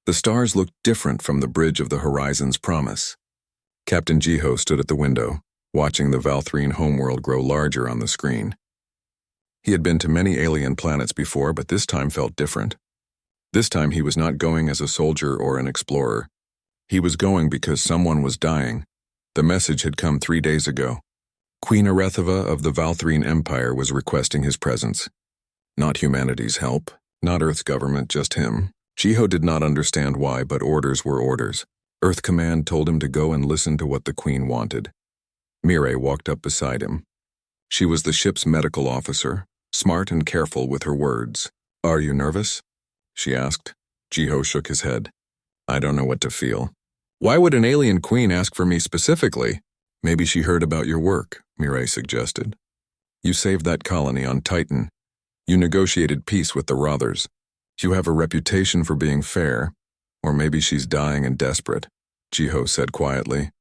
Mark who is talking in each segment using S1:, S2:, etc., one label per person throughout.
S1: The stars looked different from the bridge of the horizon's promise. Captain Jiho stood at the window, watching the Valthrine homeworld grow larger on the screen. He had been to many alien planets before, but this time felt different. This time he was not going as a soldier or an explorer. He was going because someone was dying. The message had come 3 days ago. Queen Arethava of the Valthrine Empire was requesting his presence. Not humanity's help, not Earth's government, just him. Jiho did not understand why, but orders were orders. Earth Command told him to go and listen to what the Queen wanted. Mireille walked up beside him. She was the ship's medical officer, smart and careful with her words. "Are you nervous?" she asked. Jiho shook his head. "I don't know what to feel." "Why would an alien queen ask for me specifically?" "Maybe she heard about your work," Mireille suggested. "You saved that colony on Titan. You negotiated peace with the Rothers. You have a reputation for being fair. Or maybe she's dying and desperate," Jiho said quietly.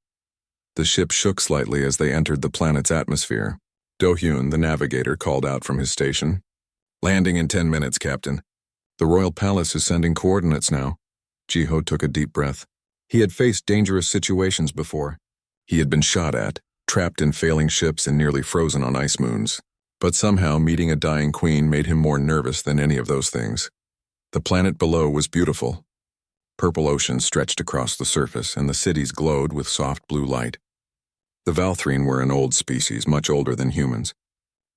S1: The ship shook slightly as they entered the planet's atmosphere. Do-hyun, the navigator, called out from his station. "Landing in 10 minutes, Captain. The Royal Palace is sending coordinates now." Jiho took a deep breath. He had faced dangerous situations before. He had been shot at, trapped in failing ships and nearly frozen on ice moons. But somehow meeting a dying queen made him more nervous than any of those things. The planet below was beautiful. Purple ocean stretched across the surface, and the cities glowed with soft blue light. The Valthrine were an old species, much older than humans.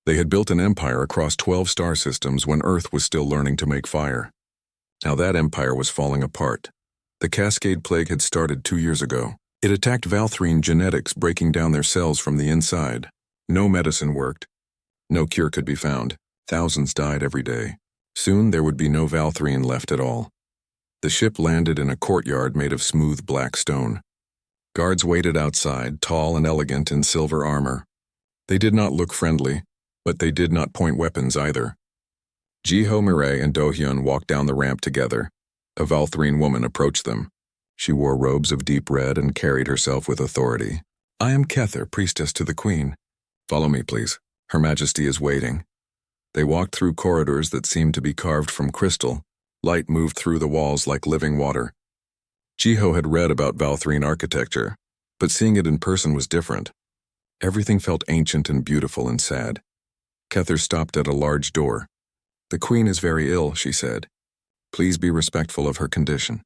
S1: They had built an empire across 12 star systems when Earth was still learning to make fire. Now that empire was falling apart. The Cascade Plague had started 2 years ago. It attacked Valthrine genetics, breaking down their cells from the inside. No medicine worked. No cure could be found. Thousands died every day. Soon there would be no Valthrine left at all. The ship landed in a courtyard made of smooth black stone. Guards waited outside, tall and elegant in silver armor. They did not look friendly, but they did not point weapons either. Jiho, Mireille, and Do-hyun walked down the ramp together. A Valthrine woman approached them. She wore robes of deep red and carried herself with authority. "I am Kether, priestess to the Queen. Follow me, please. Her Majesty is waiting." They walked through corridors that seemed to be carved from crystal. Light moved through the walls like living water. Jiho had read about Valthrine architecture, but seeing it in person was different. Everything felt ancient and beautiful and sad. Kether stopped at a large door. "The Queen is very ill," she said. "Please be respectful of her condition.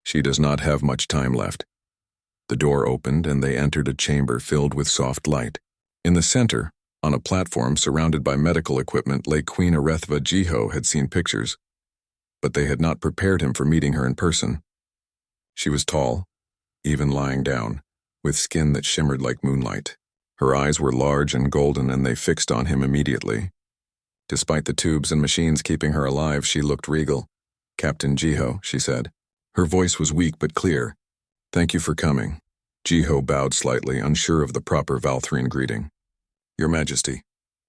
S1: She does not have much time left." The door opened and they entered a chamber filled with soft light. In the center, on a platform surrounded by medical equipment, lay Queen Arethava. Jiho had seen pictures, but they had not prepared him for meeting her in person. She was tall, even lying down, with skin that shimmered like moonlight. Her eyes were large and golden, and they fixed on him immediately. Despite the tubes and machines keeping her alive, she looked regal. "Captain Jiho," she said. Her voice was weak but clear. "Thank you for coming." Jiho bowed slightly, unsure of the proper Valthrine greeting. "Your Majesty,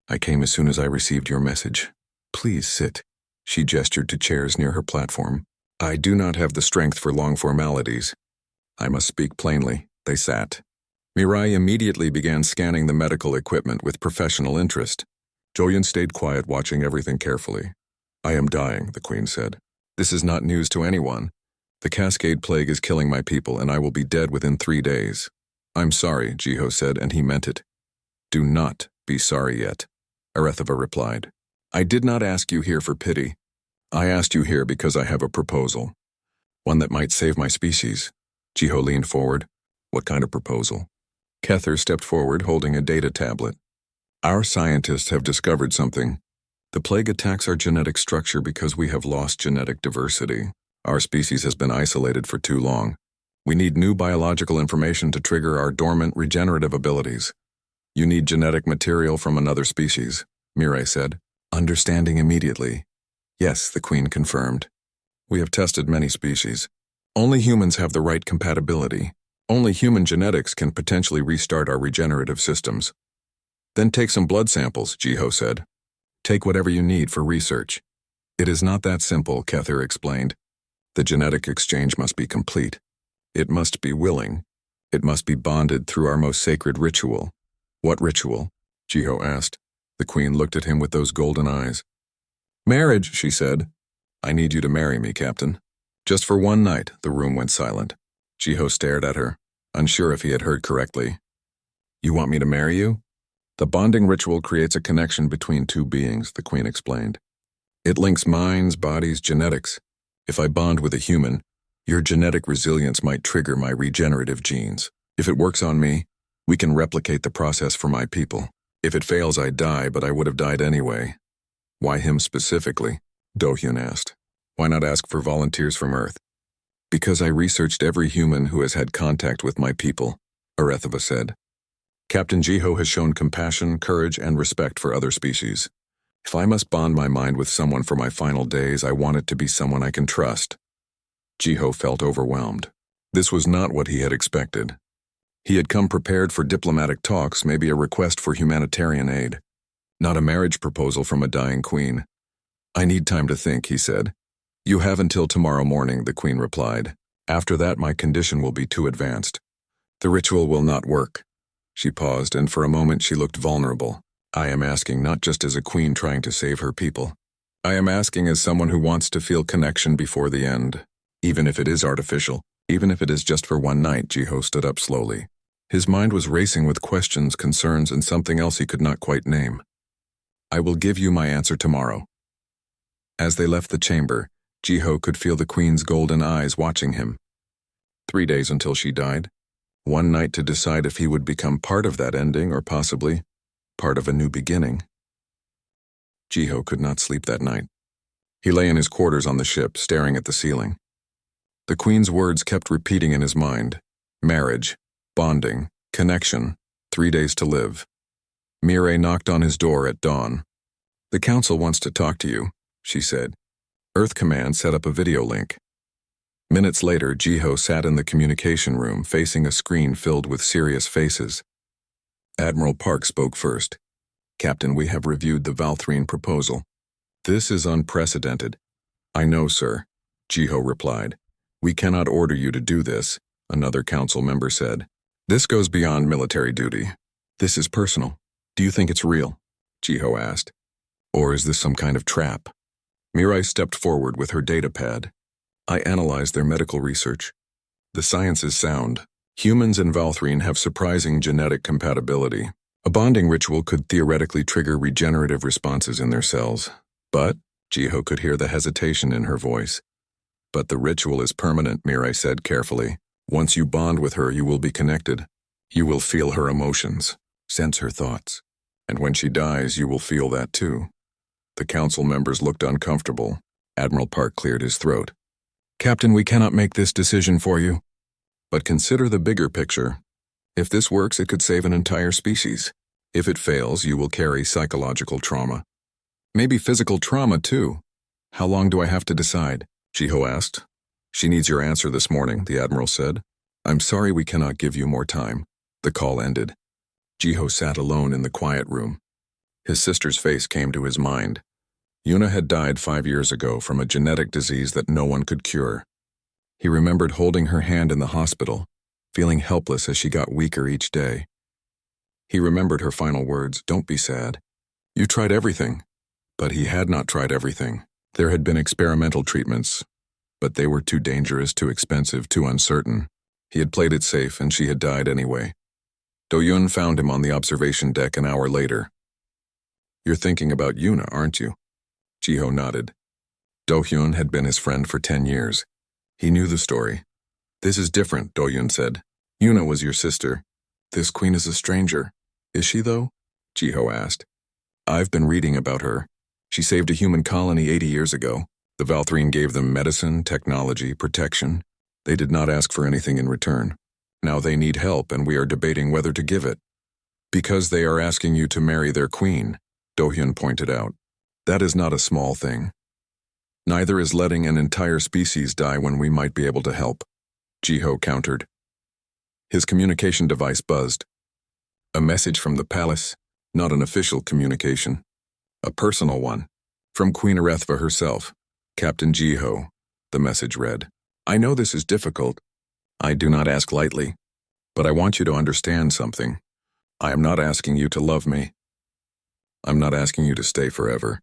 S1: I came as soon as I received your message. Please sit." She gestured to chairs near her platform. "I do not have the strength for long formalities. I must speak plainly." They sat. Mireille immediately began scanning the medical equipment with professional interest. Do-hyun stayed quiet, watching everything carefully. "I am dying," the Queen said. "This is not news to anyone. The Cascade Plague is killing my people, and I will be dead within 3 days. "I'm sorry," Jiho said, and he meant it. "Do not be sorry yet," Arethava replied. "I did not ask you here for pity. I asked you here because I have a proposal. One that might save my species." Jiho leaned forward. "What kind of proposal?" Kether stepped forward, holding a data tablet. "Our scientists have discovered something. The plague attacks our genetic structure because we have lost genetic diversity. Our species has been isolated for too long. We need new biological information to trigger our dormant regenerative abilities. You need genetic material from another species," Mireille said, understanding immediately. "Yes," the Queen confirmed. "We have tested many species. Only humans have the right compatibility. Only human genetics can potentially restart our regenerative systems." "Then take some blood samples," Jiho said. "Take whatever you need for research." "It is not that simple," Kether explained. "The genetic exchange must be complete. It must be willing. It must be bonded through our most sacred ritual." "What ritual?" Jiho asked. The Queen looked at him with those golden eyes. "Marriage," she said. "I need you to marry me, Captain." Just for one night, the room went silent. Jiho stared at her, unsure if he had heard correctly. You want me to marry you? The bonding ritual creates a connection between two beings, the queen explained. It links minds, bodies, genetics. If I bond with a human, your genetic resilience might trigger my regenerative genes. If it works on me, we can replicate the process for my people. If it fails, I die, but I would have died anyway. Why him specifically? Do-hyun asked. Why not ask for volunteers from Earth? Because I researched every human who has had contact with my people, Arethaba said. Captain Jiho has shown compassion, courage, and respect for other species. If I must bond my mind with someone for my final days, I want it to be someone I can trust. Jiho felt overwhelmed. This was not what he had expected. He had come prepared for diplomatic talks, maybe a request for humanitarian aid. Not a marriage proposal from a dying queen. I need time to think, he said. You have until tomorrow morning, the queen replied. After that, my condition will be too advanced. The ritual will not work. She paused, and for a moment she looked vulnerable. I am asking not just as a queen trying to save her people. I am asking as someone who wants to feel connection before the end. Even if it is artificial, even if it is just for one night, Jiho stood up slowly. His mind was racing with questions, concerns, and something else he could not quite name. I will give you my answer tomorrow. As they left the chamber, Jiho could feel the queen's golden eyes watching him. 3 days until she died. One night to decide if he would become part of that ending or possibly part of a new beginning. Jiho could not sleep that night. He lay in his quarters on the ship, staring at the ceiling. The queen's words kept repeating in his mind. Marriage, bonding, connection, 3 days to live. Mireille knocked on his door at dawn. The council wants to talk to you, she said. Earth Command set up a video link. Minutes later, Jiho sat in the communication room, facing a screen filled with serious faces. Admiral Park spoke first. Captain, we have reviewed the Valthrine proposal. This is unprecedented. I know, sir, Jiho replied. We cannot order you to do this, another council member said. This goes beyond military duty. This is personal. Do you think it's real? Jiho asked. Or is this some kind of trap? Mirai stepped forward with her data pad. I analyzed their medical research. The science is sound. Humans and Valthrine have surprising genetic compatibility. A bonding ritual could theoretically trigger regenerative responses in their cells. But, Jiho could hear the hesitation in her voice. But the ritual is permanent, Mirai said carefully. Once you bond with her, you will be connected. You will feel her emotions, sense her thoughts. And when she dies, you will feel that too. The council members looked uncomfortable. Admiral Park cleared his throat. Captain, we cannot make this decision for you. But consider the bigger picture. If this works, it could save an entire species. If it fails, you will carry psychological trauma. Maybe physical trauma too. How long do I have to decide? Jiho asked. She needs your answer this morning, the Admiral said. I'm sorry we cannot give you more time. The call ended. Jiho sat alone in the quiet room. His sister's face came to his mind. Yuna had died 5 years ago from a genetic disease that no one could cure. He remembered holding her hand in the hospital, feeling helpless as she got weaker each day. He remembered her final words, "Don't be sad. You tried everything." But he had not tried everything. There had been experimental treatments, but they were too dangerous, too expensive, too uncertain. He had played it safe, and she had died anyway. Do-Yun found him on the observation deck an hour later. You're thinking about Yuna, aren't you? Jiho nodded. Do-Hyun had been his friend for 10 years. He knew the story. This is different, Do-Hyun said. Yuna was your sister. This queen is a stranger. Is she, though? Jiho asked. I've been reading about her. She saved a human colony 80 years ago. The Valthrine gave them medicine, technology, protection. They did not ask for anything in return. Now they need help, and we are debating whether to give it. Because they are asking you to marry their queen, Do-Hyun pointed out. That is not a small thing. Neither is letting an entire species die when we might be able to help, Jiho countered. His communication device buzzed. A message from the palace, not an official communication. A personal one, from Queen Arethva herself, Captain Jiho, the message read. I know this is difficult. I do not ask lightly, but I want you to understand something. I am not asking you to love me. I'm not asking you to stay forever.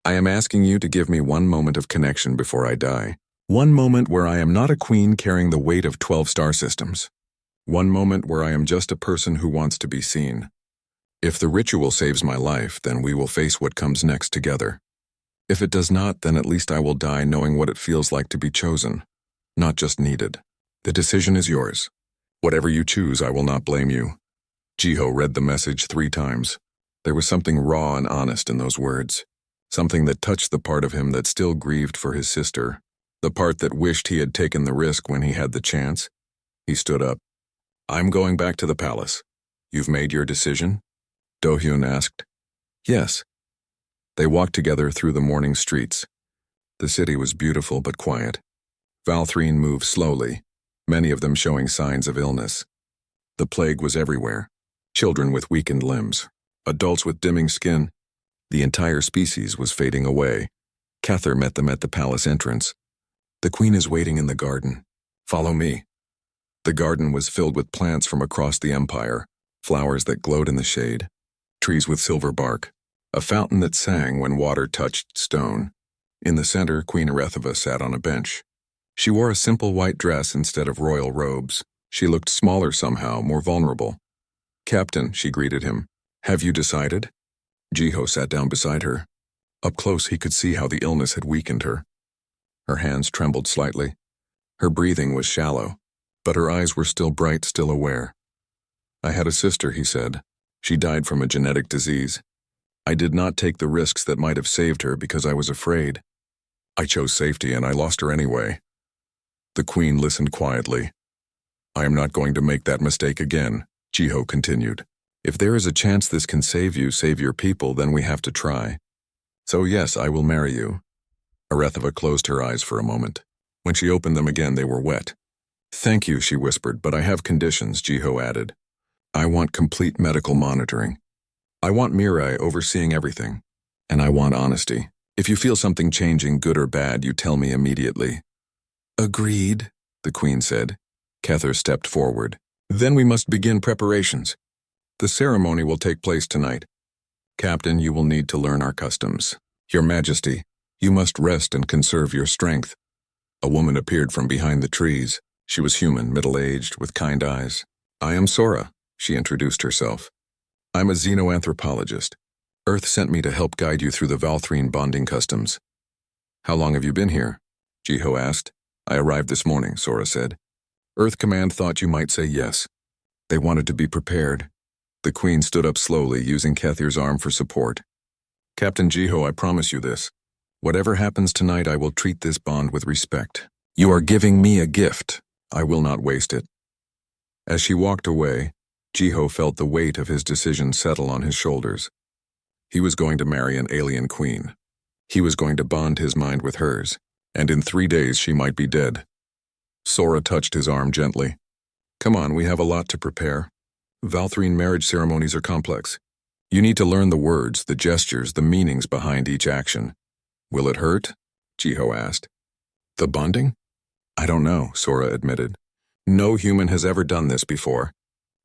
S1: I am asking you to give me one moment of connection before I die. One moment where I am not a queen carrying the weight of 12 star systems. One moment where I am just a person who wants to be seen. If the ritual saves my life, then we will face what comes next together. If it does not, then at least I will die knowing what it feels like to be chosen, not just needed. The decision is yours. Whatever you choose, I will not blame you. Jiho read the message 3 times. There was something raw and honest in those words. Something that touched the part of him that still grieved for his sister. The part that wished he had taken the risk when he had the chance. He stood up. I'm going back to the palace. You've made your decision? Do-hyun asked. Yes. They walked together through the morning streets. The city was beautiful but quiet. Valthrine moved slowly, many of them showing signs of illness. The plague was everywhere. Children with weakened limbs, adults with dimming skin. The entire species was fading away. Cather met them at the palace entrance. The queen is waiting in the garden. Follow me. The garden was filled with plants from across the empire, flowers that glowed in the shade, trees with silver bark, a fountain that sang when water touched stone. In the center, Queen Arethava sat on a bench. She wore a simple white dress instead of royal robes. She looked smaller somehow, more vulnerable. Captain, she greeted him. Have you decided? Jiho sat down beside her. Up close, he could see how the illness had weakened her. Her hands trembled slightly. Her breathing was shallow, but her eyes were still bright, still aware. I had a sister, he said. She died from a genetic disease. I did not take the risks that might have saved her because I was afraid. I chose safety and I lost her anyway. The queen listened quietly. I am not going to make that mistake again, Jiho continued. If there is a chance this can save you, save your people, then we have to try. So yes, I will marry you. Arethava closed her eyes for a moment. When she opened them again, they were wet. Thank you, she whispered, but I have conditions, Jiho added. I want complete medical monitoring. I want Mirai overseeing everything. And I want honesty. If you feel something changing, good or bad, you tell me immediately. Agreed, the queen said. Cather stepped forward. Then we must begin preparations. The ceremony will take place tonight. Captain, you will need to learn our customs. Your Majesty, you must rest and conserve your strength. A woman appeared from behind the trees. She was human, middle-aged, with kind eyes. I am Sora, she introduced herself. I'm a xenoanthropologist. Earth sent me to help guide you through the Valthrine bonding customs. How long have you been here? Jiho asked. I arrived this morning, Sora said. Earth Command thought you might say yes. They wanted to be prepared. The queen stood up slowly, using Cather's arm for support. Captain Jiho, I promise you this. Whatever happens tonight, I will treat this bond with respect. You are giving me a gift. I will not waste it. As she walked away, Jiho felt the weight of his decision settle on his shoulders. He was going to marry an alien queen. He was going to bond his mind with hers, and in 3 days she might be dead. Sora touched his arm gently. Come on, we have a lot to prepare. Valthrine marriage ceremonies are complex. You need to learn the words, the gestures, the meanings behind each action. Will it hurt? Jiho asked. The bonding? I don't know, Sora admitted. No human has ever done this before.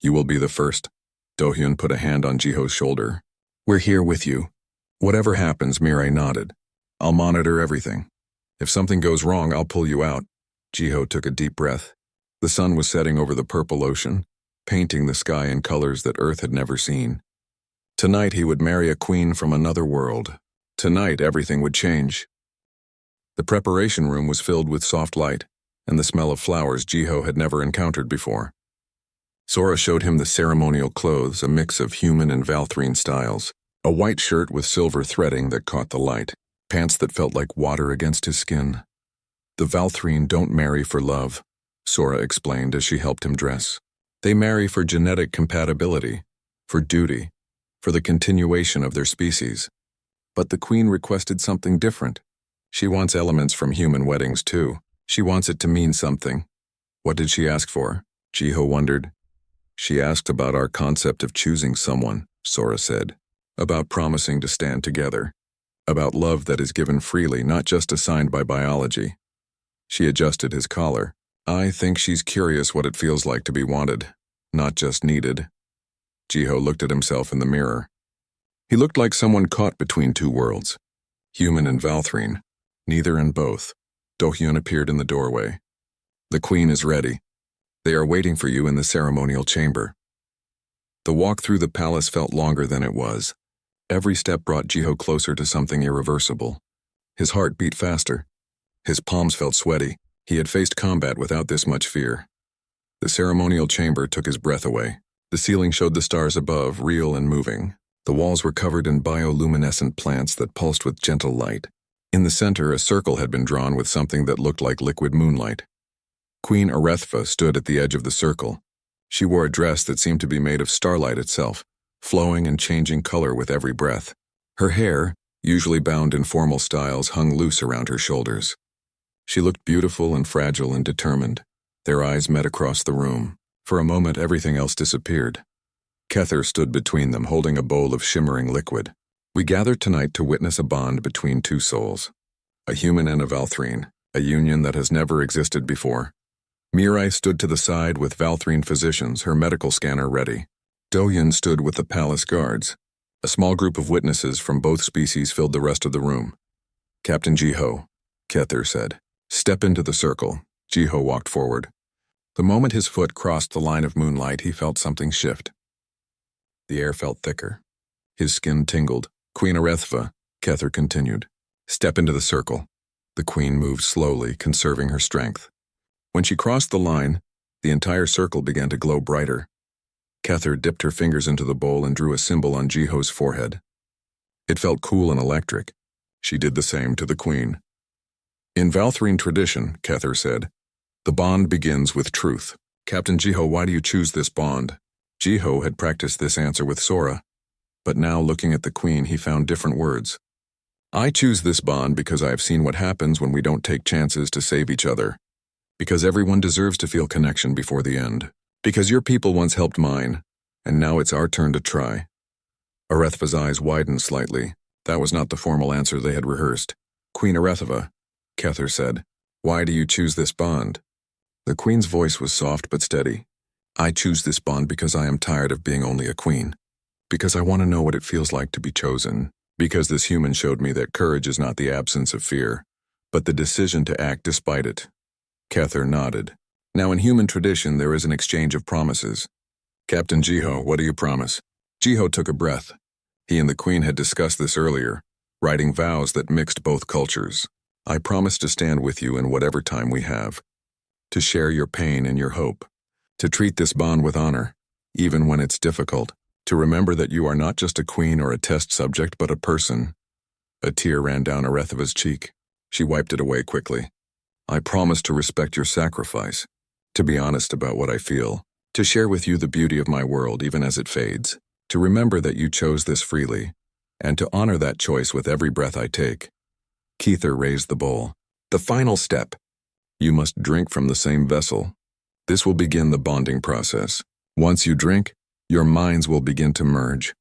S1: You will be the first. Do-hyun put a hand on Jiho's shoulder. We're here with you. Whatever happens, Mirai nodded. I'll monitor everything. If something goes wrong, I'll pull you out. Jiho took a deep breath. The sun was setting over the purple ocean, painting the sky in colors that Earth had never seen. Tonight he would marry a queen from another world. Tonight everything would change. The preparation room was filled with soft light, and the smell of flowers Jiho had never encountered before. Sora showed him the ceremonial clothes, a mix of human and Valthrine styles. A white shirt with silver threading that caught the light, pants that felt like water against his skin. The Valthrine don't marry for love, Sora explained as she helped him dress. They marry for genetic compatibility, for duty, for the continuation of their species. But the queen requested something different. She wants elements from human weddings too. She wants it to mean something. What did she ask for? Jiho wondered. She asked about our concept of choosing someone, Sora said. About promising to stand together. About love that is given freely, not just assigned by biology. She adjusted his collar. I think she's curious what it feels like to be wanted, not just needed. Jiho looked at himself in the mirror. He looked like someone caught between two worlds. Human and Valthrine, neither and both. Do-hyun appeared in the doorway. The Queen is ready. They are waiting for you in the ceremonial chamber. The walk through the palace felt longer than it was. Every step brought Jiho closer to something irreversible. His heart beat faster. His palms felt sweaty. He had faced combat without this much fear. The ceremonial chamber took his breath away. The ceiling showed the stars above, real and moving. The walls were covered in bioluminescent plants that pulsed with gentle light. In the center, a circle had been drawn with something that looked like liquid moonlight. Queen Arethva stood at the edge of the circle. She wore a dress that seemed to be made of starlight itself, flowing and changing color with every breath. Her hair, usually bound in formal styles, hung loose around her shoulders. She looked beautiful and fragile and determined. Their eyes met across the room. For a moment, everything else disappeared. Kether stood between them, holding a bowl of shimmering liquid. We gathered tonight to witness a bond between two souls. A human and a Valthrine, a union that has never existed before. Mirai stood to the side with Valthrine physicians, her medical scanner ready. Do-hyun stood with the palace guards. A small group of witnesses from both species filled the rest of the room. Captain Jiho, Kether said. Step into the circle. Jiho walked forward. The moment his foot crossed the line of moonlight, he felt something shift. The air felt thicker. His skin tingled. Queen Arethva, Kether continued. Step into the circle. The queen moved slowly, conserving her strength. When she crossed the line, the entire circle began to glow brighter. Kether dipped her fingers into the bowl and drew a symbol on Jiho's forehead. It felt cool and electric. She did the same to the queen. In Valthrine tradition, Kether said, the bond begins with truth. Captain Jiho, why do you choose this bond? Jiho had practiced this answer with Sora, but now looking at the queen, he found different words. I choose this bond because I have seen what happens when we don't take chances to save each other. Because everyone deserves to feel connection before the end. Because your people once helped mine, and now it's our turn to try. Arethva's eyes widened slightly. That was not the formal answer they had rehearsed. Queen Arethva, Kether said, why do you choose this bond? The queen's voice was soft but steady. I choose this bond because I am tired of being only a queen. Because I want to know what it feels like to be chosen. Because this human showed me that courage is not the absence of fear, but the decision to act despite it. Kether nodded. Now in human tradition there is an exchange of promises. Captain Jiho, what do you promise? Jiho took a breath. He and the queen had discussed this earlier, writing vows that mixed both cultures. I promise to stand with you in whatever time we have. To share your pain and your hope. To treat this bond with honor, even when it's difficult. To remember that you are not just a queen or a test subject, but a person. A tear ran down Arethva's cheek. She wiped it away quickly. I promise to respect your sacrifice, to be honest about what I feel, to share with you the beauty of my world even as it fades, to remember that you chose this freely, and to honor that choice with every breath I take. Kether raised the bowl. The final step. You must drink from the same vessel. This will begin the bonding process. Once you drink, your minds will begin to merge.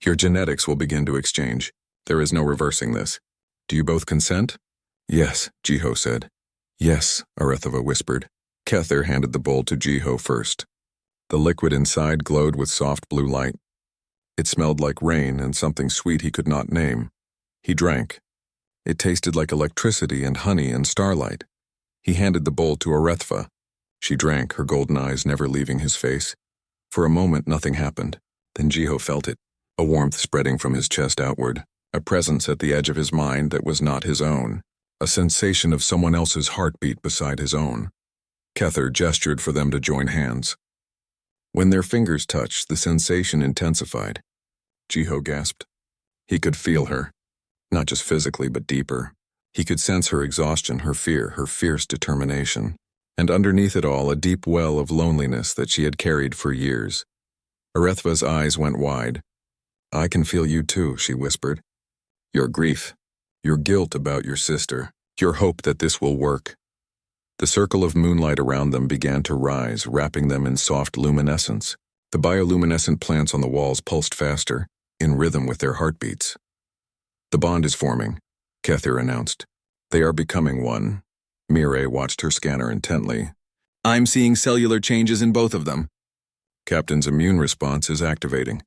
S1: Your genetics will begin to exchange. There is no reversing this. Do you both consent? Yes, Jiho said. Yes, Arethva whispered. Kether handed the bowl to Jiho first. The liquid inside glowed with soft blue light. It smelled like rain and something sweet he could not name. He drank. It tasted like electricity and honey and starlight. He handed the bowl to Arethva. She drank, her golden eyes never leaving his face. For a moment, nothing happened. Then Jiho felt it, a warmth spreading from his chest outward, a presence at the edge of his mind that was not his own. A sensation of someone else's heartbeat beside his own. Kether gestured for them to join hands. When their fingers touched, the sensation intensified. Jiho gasped. He could feel her, not just physically but deeper. He could sense her exhaustion, her fear, her fierce determination, and underneath it all a deep well of loneliness that she had carried for years. Arethva's eyes went wide. I can feel you too, she whispered. Your grief. Your guilt about your sister, your hope that this will work. The circle of moonlight around them began to rise, wrapping them in soft luminescence. The bioluminescent plants on the walls pulsed faster, in rhythm with their heartbeats. The bond is forming, Kether announced. They are becoming one. Mirai watched her scanner intently. I'm seeing cellular changes in both of them. Captain's immune response is activating.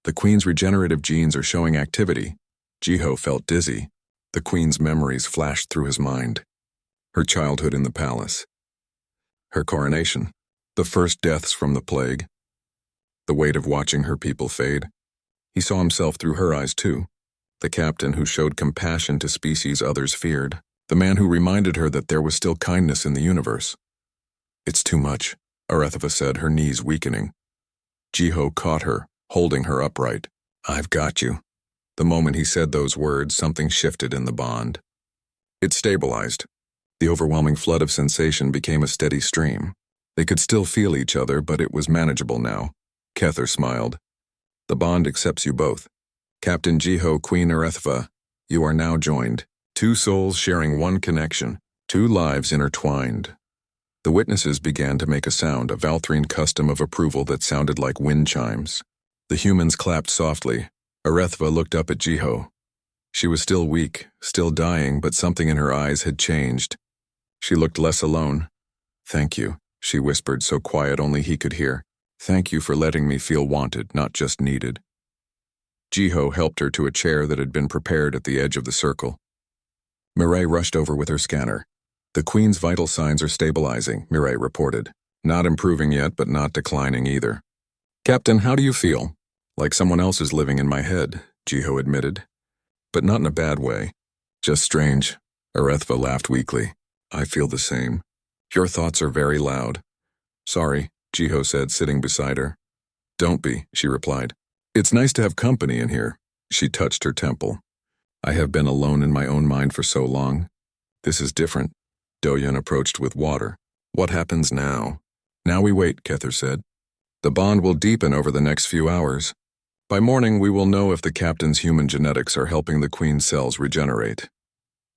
S1: The Queen's regenerative genes are showing activity. Jiho felt dizzy. The Queen's memories flashed through his mind. her childhood in the palace, her coronation, the first deaths from the plague, the weight of watching her people fade. He saw himself through her eyes too, the captain who showed compassion to species others feared, the man who reminded her that there was still kindness in the universe. "It's too much," Arethva said, her knees weakening. Jiho caught her, holding her upright. "I've got you." The moment he said those words, something shifted in the bond. It stabilized. The overwhelming flood of sensation became a steady stream. They could still feel each other, but it was manageable now. Kether smiled. "The bond accepts you both. Captain Jiho, Queen Arethva, you are now joined. Two souls sharing one connection, two lives intertwined." The witnesses began to make a sound, a Valthrine custom of approval that sounded like wind chimes. The humans clapped softly. Arethva looked up at Jiho. She was still weak, still dying, but something in her eyes had changed. She looked less alone. "Thank you," she whispered, so quiet only he could hear. "Thank you for letting me feel wanted, not just needed." Jiho helped her to a chair that had been prepared at the edge of the circle. Mireille rushed over with her scanner. "The Queen's vital signs are stabilizing," Mireille reported. "Not improving yet, but not declining either." "Captain, how do you feel?" "Like someone else is living in my head," Jiho admitted. "But not in a bad way. Just strange." Arethva laughed weakly. "I feel the same. Your thoughts are very loud." "Sorry," Jiho said, sitting beside her. "Don't be," she replied. "It's nice to have company in here." She touched her temple. "I have been alone in my own mind for so long. This is different." Doyen approached with water. "What happens now?" "Now we wait," Kether said. "The bond will deepen over the next few hours. By morning we will know if the captain's human genetics are helping the Queen's cells regenerate."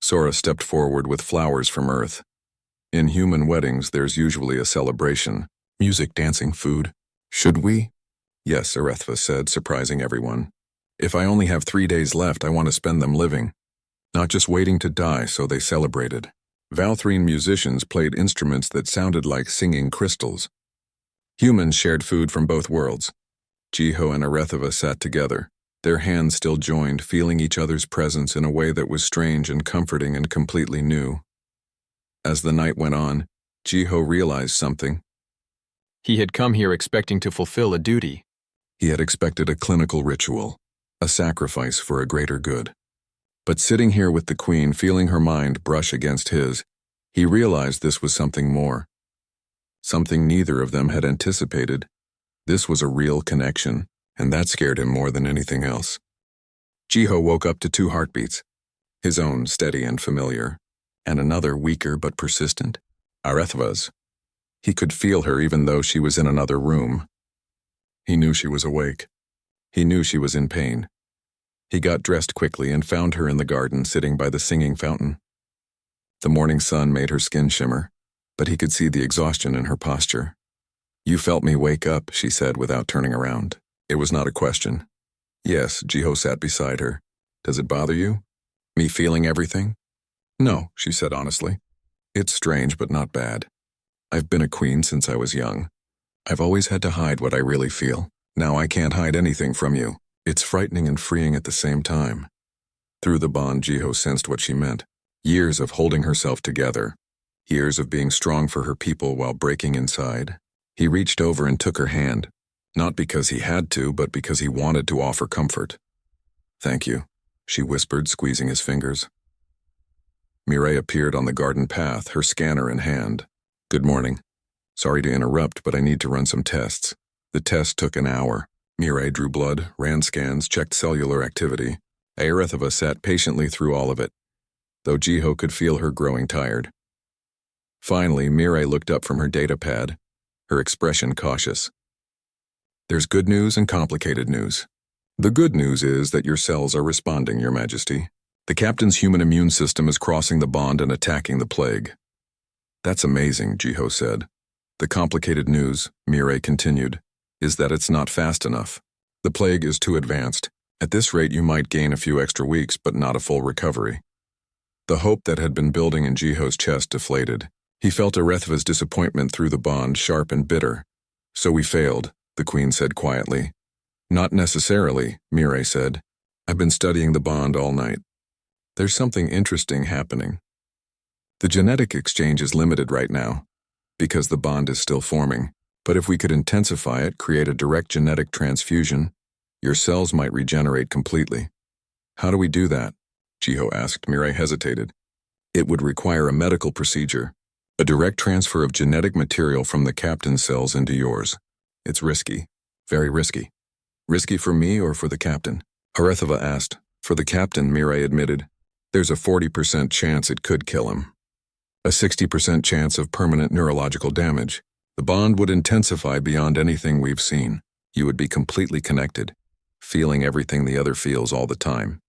S1: Sora stepped forward with flowers from Earth. In human weddings there's usually a celebration. Music, dancing, food. "Should we?" "Yes," Arethva said, surprising everyone. "If I only have 3 days left, I want to spend them living. Not just waiting to die," so they celebrated. Valthrine musicians played instruments that sounded like singing crystals. Humans shared food from both worlds. Jiho and Arethva sat together, their hands still joined, feeling each other's presence in a way that was strange and comforting and completely new. As the night went on, Jiho realized something.
S2: He had come here expecting to fulfill a duty.
S1: He had expected a clinical ritual, a sacrifice for a greater good. But sitting here with the Queen, feeling her mind brush against his, he realized this was something more. Something neither of them had anticipated. This was a real connection, and that scared him more than anything else. Jiho woke up to 2 heartbeats, his own steady and familiar, and another weaker but persistent, Arethva's. He could feel her even though she was in another room. He knew she was awake. He knew she was in pain. He got dressed quickly and found her in the garden sitting by the singing fountain. The morning sun made her skin shimmer, but he could see the exhaustion in her posture. "You felt me wake up," she said without turning around. It was not a question. "Yes," Jiho sat beside her. "Does it bother you? Me feeling everything?" "No," she said honestly. "It's strange, but not bad. I've been a queen since I was young. I've always had to hide what I really feel. Now I can't hide anything from you. It's frightening and freeing at the same time." Through the bond, Jiho sensed what she meant. Years of holding herself together. Years of being strong for her people while breaking inside. He reached over and took her hand, not because he had to, but because he wanted to offer comfort. "Thank you," she whispered, squeezing his fingers. Mireille appeared on the garden path, her scanner in hand. "Good morning. Sorry to interrupt, but I need to run some tests." The test took an hour. Mireille drew blood, ran scans, checked cellular activity. Arethva sat patiently through all of it, though Jiho could feel her growing tired. Finally, Mireille looked up from her data pad, her expression cautious. "There's good news and complicated news. The good news is that your cells are responding, Your Majesty. The captain's human immune system is crossing the bond and attacking the plague." "That's amazing," Jiho said. "The complicated news," Mireille continued, "is that it's not fast enough. The plague is too advanced. At this rate you might gain a few extra weeks, but not a full recovery." The hope that had been building in Jiho's chest deflated. He felt Arethva's disappointment through the bond, sharp and bitter. "So we failed," the Queen said quietly. "Not necessarily," Mireille said. "I've been studying the bond all night. There's something interesting happening." The genetic exchange is limited right now, because the bond is still forming. But if we could intensify it, create a direct genetic transfusion, your cells might regenerate completely. How do we do that? Jiho asked. Mirai hesitated. It would require a medical procedure, a direct transfer of genetic material from the captain's cells into yours. It's risky, very risky. Risky for me or for the captain? Arethava asked. For the captain, Mirai admitted. There's a 40% chance it could kill him. A 60% chance of permanent neurological damage. The bond would intensify beyond anything we've seen. You would be completely connected, feeling everything the other feels all the time.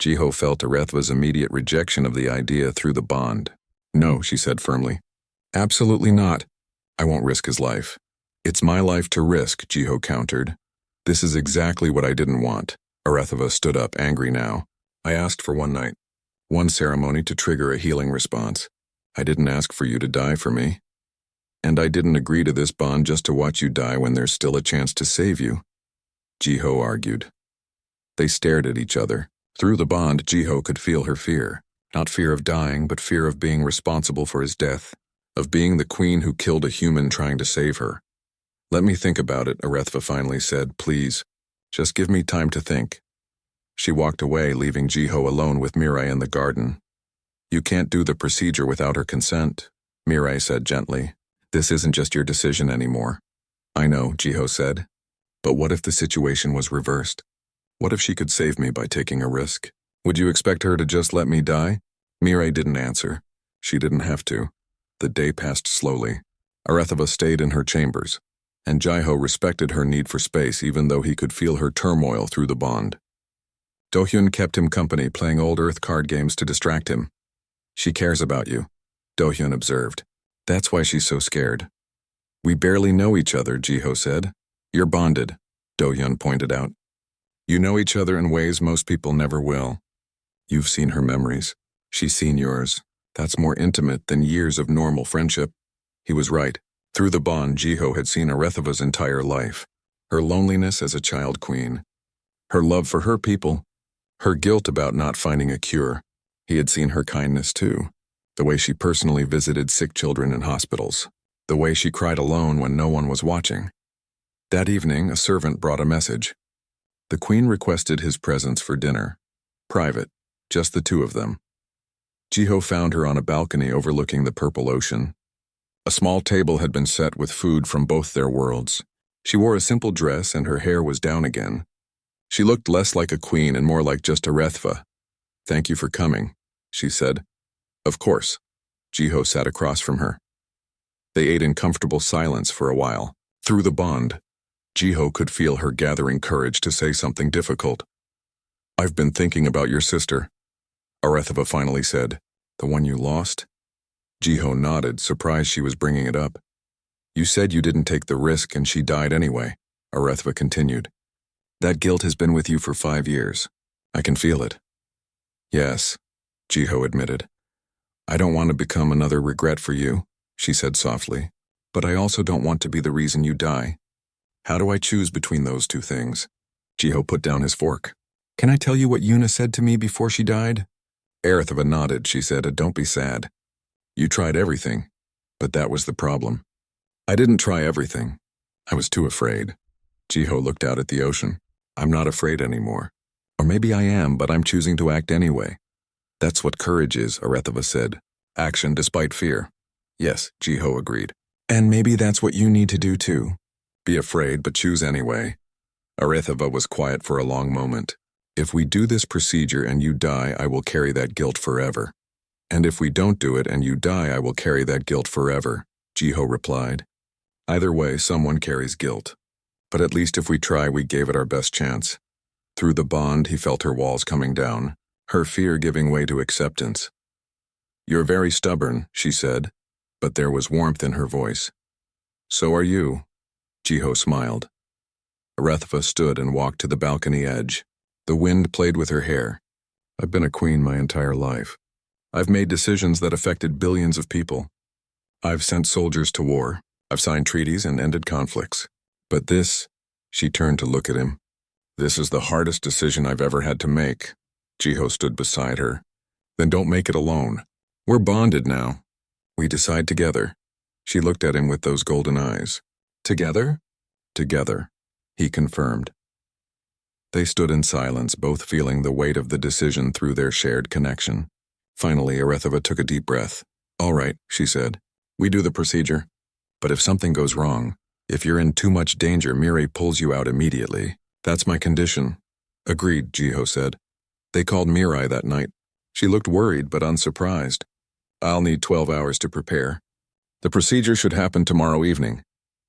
S1: Jiho felt Arethva's immediate rejection of the idea through the bond. No, she said firmly. Absolutely not. I won't risk his life. It's my life to risk, Jiho countered. This is exactly what I didn't want. Arethva stood up, angry now. I asked for one night, one ceremony to trigger a healing response. I didn't ask for you to die for me. And I didn't agree to this bond just to watch you die when there's still a chance to save you. Jiho argued. They stared at each other. Through the bond, Jiho could feel her fear. Not fear of dying, but fear of being responsible for his death. Of being the queen who killed a human trying to save her. Let me think about it, Arethva finally said. Please, just give me time to think. She walked away, leaving Jiho alone with Mirai in the garden. You can't do the procedure without her consent, Mirai said gently. This isn't just your decision anymore. I know, Jiho said. But what if the situation was reversed? What if she could save me by taking a risk? Would you expect her to just let me die? Mirai didn't answer. She didn't have to. The day passed slowly. Arethva stayed in her chambers, and Jiho respected her need for space even though he could feel her turmoil through the bond. Dohyun kept him company, playing old Earth card games to distract him. She cares about you, Dohyun observed. That's why she's so scared. We barely know each other, Jiho said. You're bonded, Dohyun pointed out. You know each other in ways most people never will. You've seen her memories. She's seen yours. That's more intimate than years of normal friendship. He was right. Through the bond, Jiho had seen Arethava's entire life. Her loneliness as a child queen. Her love for her people. Her guilt about not finding a cure. He had seen her kindness too. The way she personally visited sick children in hospitals. The way she cried alone when no one was watching. That evening, a servant brought a message. The queen requested his presence for dinner. Private, just the two of them. Jiho found her on a balcony overlooking the purple ocean. A small table had been set with food from both their worlds. She wore a simple dress and her hair was down again. She looked less like a queen and more like just Arethva. Thank you for coming, she said. Of course. Jiho sat across from her. They ate in comfortable silence for a while. Through the bond, Jiho could feel her gathering courage to say something difficult. I've been thinking about your sister, Arethva finally said. The one you lost? Jiho nodded, surprised she was bringing it up. You said you didn't take the risk and she died anyway, Arethva continued. That guilt has been with you for 5 years. I can feel it. Yes, Jiho admitted. I don't want to become another regret for you, she said softly, but I also don't want to be the reason you die. How do I choose between those two things? Jiho put down his fork. Can I tell you what Yuna said to me before she died? Arethva nodded. She said, don't be sad. You tried everything, but that was the problem. I didn't try everything. I was too afraid. Jiho looked out at the ocean. I'm not afraid anymore. Or maybe I am, but I'm choosing to act anyway. That's what courage is, Arethva said. Action despite fear. Yes, Jiho agreed. And maybe that's what you need to do too. Be afraid, but choose anyway. Arethva was quiet for a long moment. If we do this procedure and you die, I will carry that guilt forever. And if we don't do it and you die, I will carry that guilt forever, Jiho replied. Either way, someone carries guilt. But at least if we try, we gave it our best chance. Through the bond, he felt her walls coming down, her fear giving way to acceptance. You're very stubborn, she said, but there was warmth in her voice. So are you, Jiho smiled. Arethva stood and walked to the balcony edge. The wind played with her hair. I've been a queen my entire life. I've made decisions that affected billions of people. I've sent soldiers to war. I've signed treaties and ended conflicts. But this, she turned to look at him. This is the hardest decision I've ever had to make. Jiho stood beside her. Then don't make it alone. We're bonded now. We decide together. She looked at him with those golden eyes. Together? Together, he confirmed. They stood in silence, both feeling the weight of the decision through their shared connection. Finally, HFY took a deep breath. All right, she said. We do the procedure. But if something goes wrong, if you're in too much danger, Mirai pulls you out immediately. That's my condition. Agreed, Jiho said. They called Mirai that night. She looked worried but unsurprised. I'll need 12 hours to prepare. The procedure should happen tomorrow evening.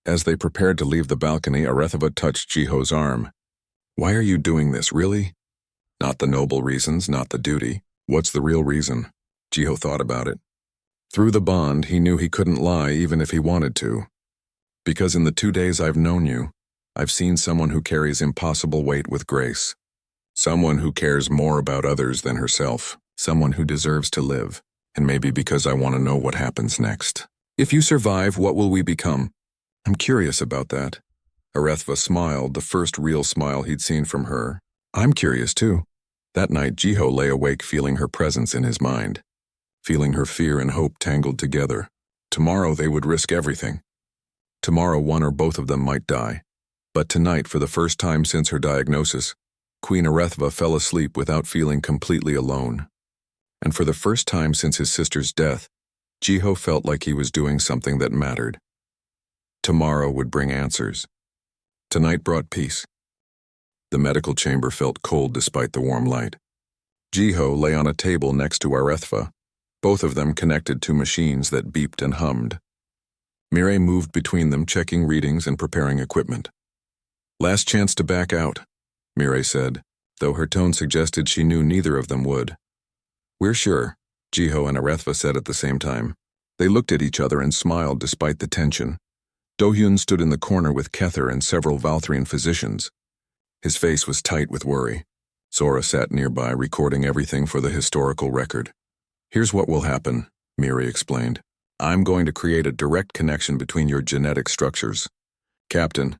S1: As they prepared to leave the balcony, HFY touched Jiho's arm. Why are you doing this, really? Not the noble reasons, not the duty. What's the real reason? Jiho thought about it. Through the bond, he knew he couldn't lie even if he wanted to. Because in the 2 days I've known you, I've seen someone who carries impossible weight with grace. Someone who cares more about others than herself. Someone who deserves to live. And maybe because I want to know what happens next. If you survive, what will we become? I'm curious about that. HFY smiled, the first real smile he'd seen from her. I'm curious too. That night, Jiho lay awake feeling her presence in his mind. Feeling her fear and hope tangled together. Tomorrow they would risk everything. Tomorrow one or both of them might die. But tonight, for the first time since her diagnosis, Queen HFY fell asleep without feeling completely alone. And for the first time since his sister's death, Jiho felt like he was doing something that mattered. Tomorrow would bring answers. Tonight brought peace. The medical chamber felt cold despite the warm light. Jiho lay on a table next to HFY, both of them connected to machines that beeped and hummed. Mirai moved between them, checking readings and preparing equipment. Last chance to back out, Mirai said, though her tone suggested she knew neither of them would. We're sure, Jiho and HFY said at the same time. They looked at each other and smiled despite the tension. Do-hyun stood in the corner with Kether and several Valthrian physicians. His face was tight with worry. Sora sat nearby, recording everything for the historical record. Here's what will happen, Mirai explained. I'm going to create a direct connection between your genetic structures. Captain,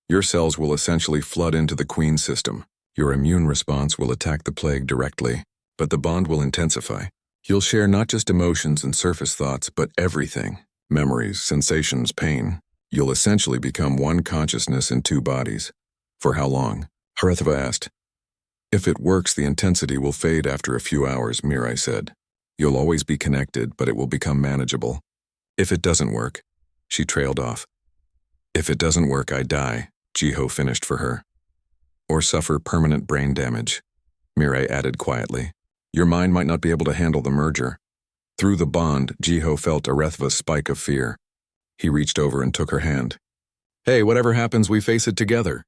S1: your cells will essentially flood into the Queen's system. Your immune response will attack the plague directly, but the bond will intensify. You'll share not just emotions and surface thoughts, but everything. Memories, sensations, pain. You'll essentially become one consciousness in two bodies. For how long? HFY asked. If it works, the intensity will fade after a few hours, Mirai said. You'll always be connected, but it will become manageable. If it doesn't work, she trailed off. If it doesn't work, I die, Jiho finished for her. Or suffer permanent brain damage, Mirai added quietly. Your mind might not be able to handle the merger. Through the bond, Jiho felt HFY's spike of fear. He reached over and took her hand. Hey, whatever happens, we face it together.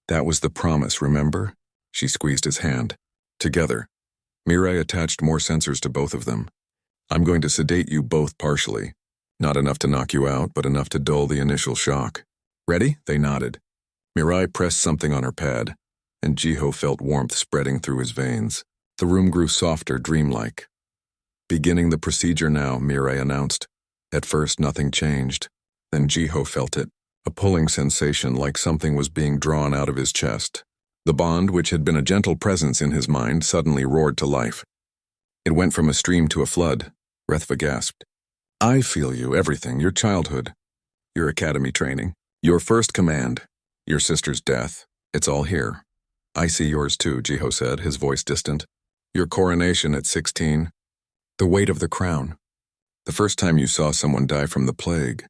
S1: That was the promise, remember? She squeezed his hand. Together. Mirai attached more sensors to both of them. I'm going to sedate you both partially. Not enough to knock you out, but enough to dull the initial shock. Ready? They nodded. Mirai pressed something on her pad, and Jiho felt warmth spreading through his veins. The room grew softer, dreamlike. Beginning the procedure now, Mirai announced. At first, nothing changed. Then Jiho felt it, a pulling sensation like something was being drawn out of his chest. The bond, which had been a gentle presence in his mind, suddenly roared to life. It went from a stream to a flood. HFY gasped. I feel you, everything, your childhood, your academy training, your first command, your sister's death. It's all here. I see yours too, Jiho said, his voice distant. Your coronation at 16. The weight of the crown. The first time you saw someone die from the plague.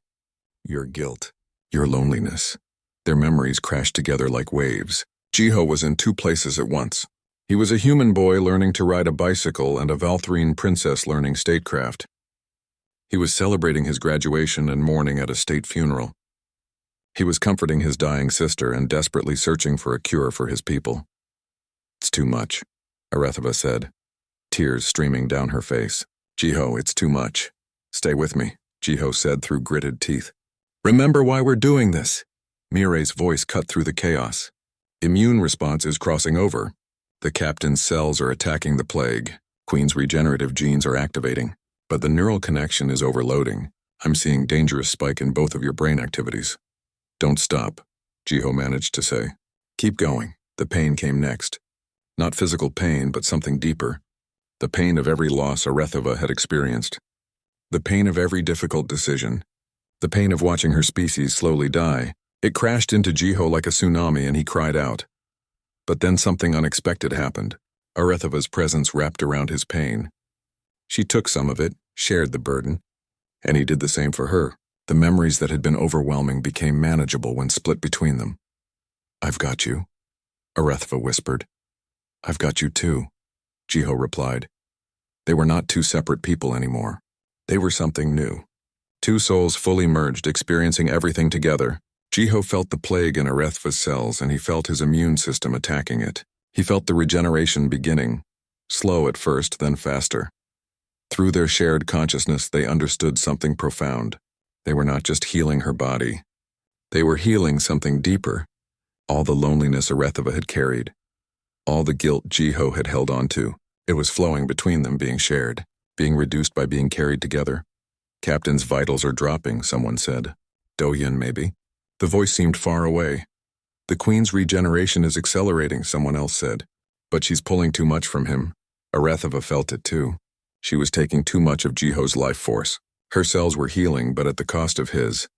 S1: Your guilt. Your loneliness. Their memories crashed together like waves. Jiho was in two places at once. He was a human boy learning to ride a bicycle and a Valthrian princess learning statecraft. He was celebrating his graduation and mourning at a state funeral. He was comforting his dying sister and desperately searching for a cure for his people. It's too much, HFY said, tears streaming down her face. Jiho, it's too much. Stay with me, Jiho said through gritted teeth. Remember why we're doing this. Mirai's voice cut through the chaos. Immune response is crossing over. The captain's cells are attacking the plague. Queen's regenerative genes are activating. But the neural connection is overloading. I'm seeing dangerous spike in both of your brain activities. Don't stop, Jiho managed to say. Keep going. The pain came next. Not physical pain, but something deeper. The pain of every loss Arethava had experienced. The pain of every difficult decision. The pain of watching her species slowly die. It crashed into Jiho like a tsunami and he cried out. But then something unexpected happened. Arethava's presence wrapped around his pain. She took some of it, shared the burden, and he did the same for her. The memories that had been overwhelming became manageable when split between them. "I've got you," Arethava whispered. "I've got you too," Jiho replied. They were not two separate people anymore. They were something new. Two souls fully merged, experiencing everything together. Jiho felt the plague in Arethva's cells, and he felt his immune system attacking it. He felt the regeneration beginning, slow at first, then faster. Through their shared consciousness, they understood something profound. They were not just healing her body. They were healing something deeper. All the loneliness Arethava had carried. All the guilt Jiho had held on to. It was flowing between them, being shared, being reduced by being carried together. "Captain's vitals are dropping," someone said. "Dohyun, maybe." The voice seemed far away. "The Queen's regeneration is accelerating," someone else said. "But she's pulling too much from him." Arethava felt it too. She was taking too much of Jiho's life force. Her cells were healing, but at the cost of his.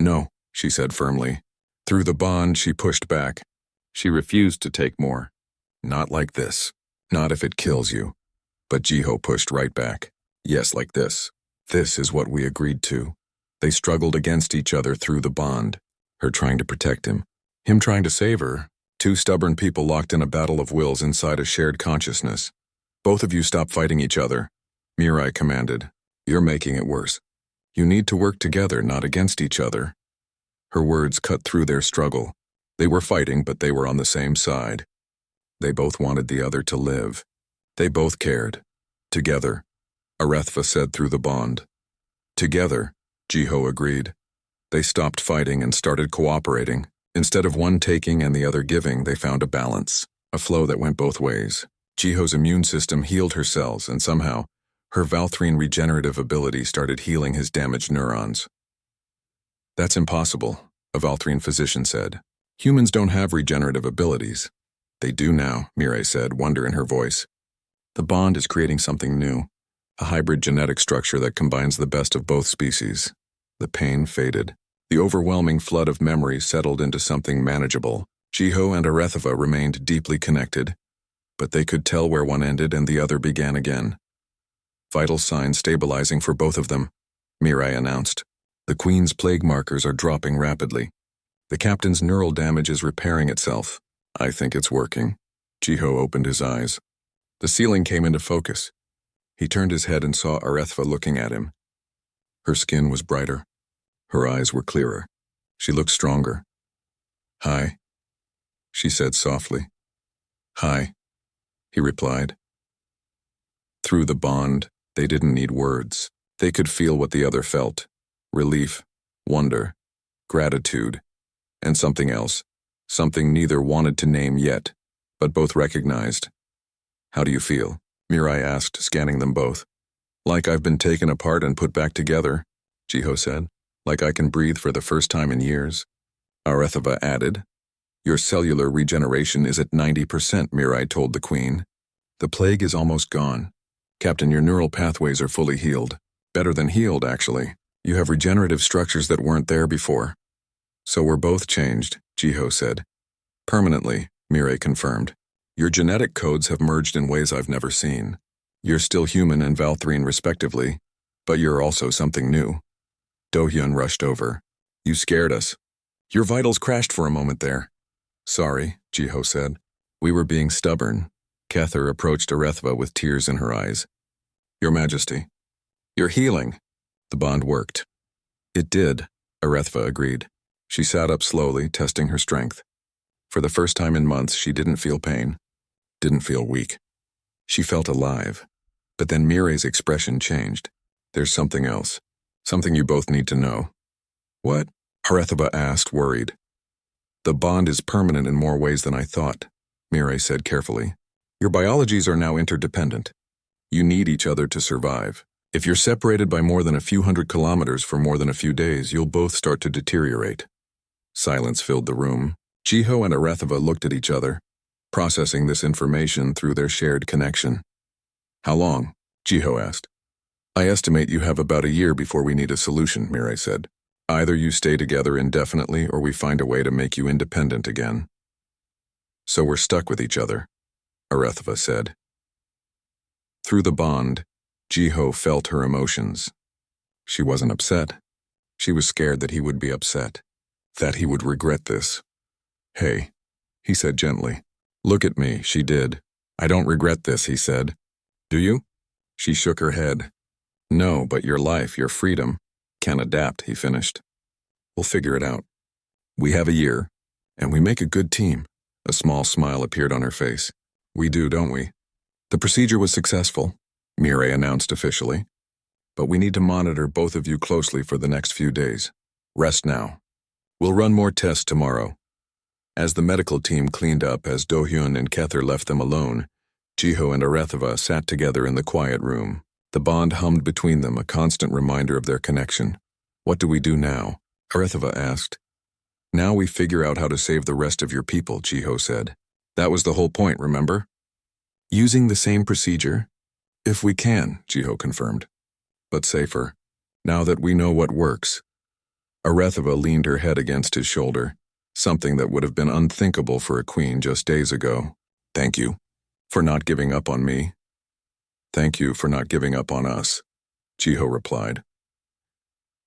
S1: "No," she said firmly. Through the bond, she pushed back. She refused to take more. "Not like this. Not if it kills you." But Jiho pushed right back. "Yes, like this. This is what we agreed to." They struggled against each other through the bond. Her trying to protect him trying to save her. Two stubborn people locked in a battle of wills inside a shared consciousness. "Both of you stop fighting each other," Mirai commanded. "You're making it worse. You need to work together, not against each other." Her words cut through their struggle. They were fighting, but they were on the same side. They both wanted the other to live. They both cared. "Together," Arethva said through the bond. "Together," Jiho agreed. They stopped fighting and started cooperating. Instead of one taking and the other giving, they found a balance, a flow that went both ways. Jiho's immune system healed her cells, and somehow, her Valthrine regenerative ability started healing his damaged neurons. "That's impossible," a Valthrine physician said. "Humans don't have regenerative abilities." "They do now," Mirai said, wonder in her voice. "The bond is creating something new, a hybrid genetic structure that combines the best of both species." The pain faded. The overwhelming flood of memories settled into something manageable. Jiho and Arethava remained deeply connected, but they could tell where one ended and the other began again. "Vital signs stabilizing for both of them," Mirai announced. "The Queen's plague markers are dropping rapidly. The Captain's neural damage is repairing itself. I think it's working." Jiho opened his eyes. The ceiling came into focus. He turned his head and saw Arethva looking at him. Her skin was brighter. Her eyes were clearer. She looked stronger. "Hi," she said softly. "Hi," he replied. Through the bond, they didn't need words. They could feel what the other felt. Relief, wonder, gratitude, and something else. Something neither wanted to name yet, but both recognized. "How do you feel?" Mirai asked, scanning them both. "Like I've been taken apart and put back together," Jiho said. "Like I can breathe for the first time in years." Arethava added. "Your cellular regeneration is at 90%, Mirai told the Queen. "The plague is almost gone. Captain, your neural pathways are fully healed. Better than healed, actually. You have regenerative structures that weren't there before." "So we're both changed," Jiho said. "Permanently," Mirai confirmed. "Your genetic codes have merged in ways I've never seen. You're still human and Valthrine respectively, but you're also something new." Dohyun rushed over. "You scared us. Your vitals crashed for a moment there." "Sorry," Jiho said. "We were being stubborn." Kether approached Arethva with tears in her eyes. "Your Majesty, you're healing." The bond worked. "It did," Arethva agreed. She sat up slowly, testing her strength. For the first time in months, she didn't feel pain, didn't feel weak. She felt alive. But then Mirai's expression changed. "There's something else. Something you both need to know." "What?" Arethva asked, worried. "The bond is permanent in more ways than I thought," Mirai said carefully. "Your biologies are now interdependent. You need each other to survive. If you're separated by more than a few hundred kilometers for more than a few days, you'll both start to deteriorate." Silence filled the room. Jiho and Arethva looked at each other, processing this information through their shared connection. How long? Jiho asked. I estimate you have about a year before we need a solution, Mirai said. Either you stay together indefinitely or we find a way to make you independent again. So we're stuck with each other, Arethva said. Through the bond, Jiho felt her emotions. She wasn't upset. She was scared that he would be upset, that he would regret this. Hey, he said gently. Look at me, she did. I don't regret this, he said. Do you? She shook her head. No, but your life, your freedom, can adapt, he finished. We'll figure it out. We have a year, and we make a good team. A small smile appeared on her face. We do, don't we? The procedure was successful, Mirai announced officially. But we need to monitor both of you closely for the next few days. Rest now. We'll run more tests tomorrow. As the medical team cleaned up as Do-hyun and Kether left them alone, Jiho and Arethva sat together in the quiet room. The bond hummed between them, a constant reminder of their connection. What do we do now? Arethva asked. Now we figure out how to save the rest of your people, Jiho said. That was the whole point, remember? Using the same procedure? If we can, Jiho confirmed. But safer, now that we know what works. Arethva leaned her head against his shoulder, something that would have been unthinkable for a queen just days ago. Thank you for not giving up on me. Thank you for not giving up on us, Jiho replied.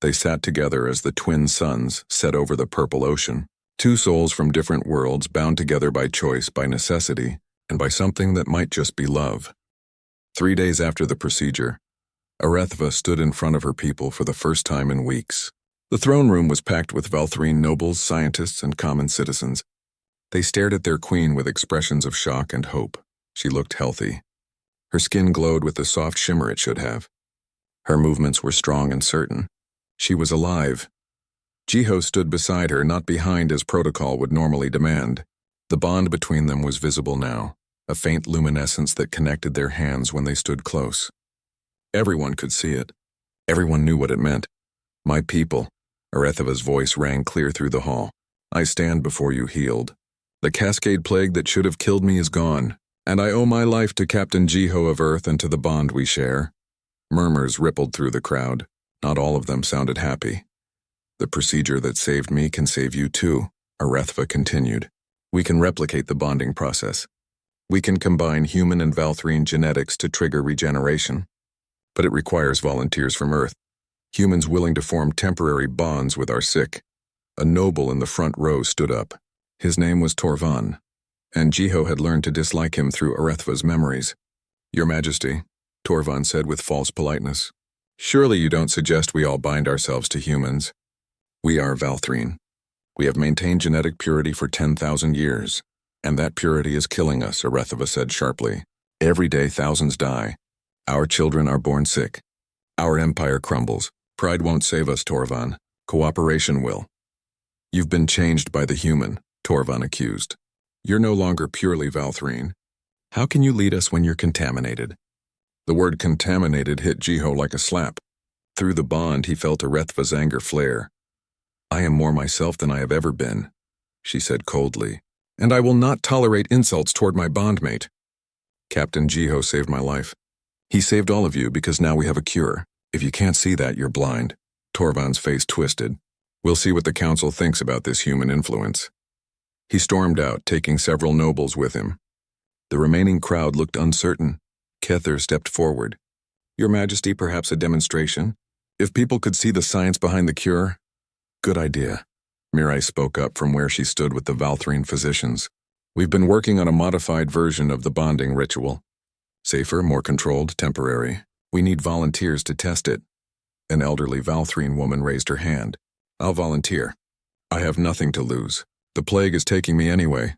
S1: They sat together as the twin suns set over the purple ocean, two souls from different worlds bound together by choice, by necessity, and by something that might just be love. 3 days after the procedure, Arethva stood in front of her people for the first time in weeks. The throne room was packed with Valthrine nobles, scientists, and common citizens. They stared at their queen with expressions of shock and hope. She looked healthy. Her skin glowed with the soft shimmer it should have. Her movements were strong and certain. She was alive. Jiho stood beside her, not behind as protocol would normally demand. The bond between them was visible now, a faint luminescence that connected their hands when they stood close. Everyone could see it. Everyone knew what it meant. My people, Arethva's voice rang clear through the hall. I stand before you healed. The cascade plague that should have killed me is gone, and I owe my life to Captain Jiho of Earth and to the bond we share. Murmurs rippled through the crowd. Not all of them sounded happy. The procedure that saved me can save you too, Arethva continued. We can replicate the bonding process. We can combine human and Valthrine genetics to trigger regeneration. But it requires volunteers from Earth, humans willing to form temporary bonds with our sick. A noble in the front row stood up. His name was Torvan, and Jiho had learned to dislike him through Arethva's memories. Your Majesty, Torvan said with false politeness, surely you don't suggest we all bind ourselves to humans. We are Valthrine. We have maintained genetic purity for 10,000 years, and that purity is killing us, Arethva said sharply. Every day thousands die. Our children are born sick. Our empire crumbles. Pride won't save us, Torvan. Cooperation will. You've been changed by the human, Torvan accused. You're no longer purely Valthrine. How can you lead us when you're contaminated? The word contaminated hit Jiho like a slap. Through the bond, he felt Arethva's anger flare. I am more myself than I have ever been, she said coldly, and I will not tolerate insults toward my bondmate. Captain Jiho saved my life. He saved all of you because now we have a cure. If you can't see that, you're blind. Torvan's face twisted. We'll see what the council thinks about this human influence. He stormed out, taking several nobles with him. The remaining crowd looked uncertain. Kether stepped forward. Your Majesty, perhaps a demonstration? If people could see the science behind the cure? Good idea. Mirai spoke up from where she stood with the Valthrine physicians. We've been working on a modified version of the bonding ritual. Safer, more controlled, temporary. We need volunteers to test it. An elderly Valthrine woman raised her hand. I'll volunteer. I have nothing to lose. The plague is taking me anyway.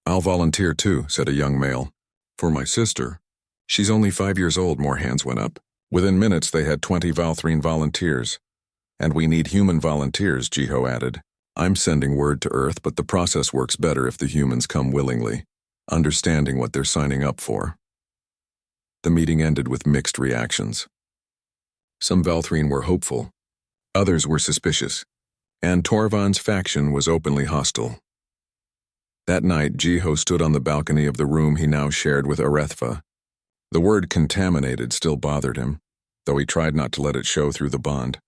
S1: I'll volunteer too, said a young male. For my sister. She's only 5 years old, more hands went up. Within minutes they had 20 Valthrine volunteers. And we need human volunteers, Jiho added. I'm sending word to Earth, but the process works better if the humans come willingly, understanding what they're signing up for. The meeting ended with mixed reactions. Some Valthrine were hopeful. Others were suspicious. And Torvan's faction was openly hostile. That night, Jiho stood on the balcony of the room he now shared with Arethva. The word contaminated still bothered him, though he tried not to let it show through the bond.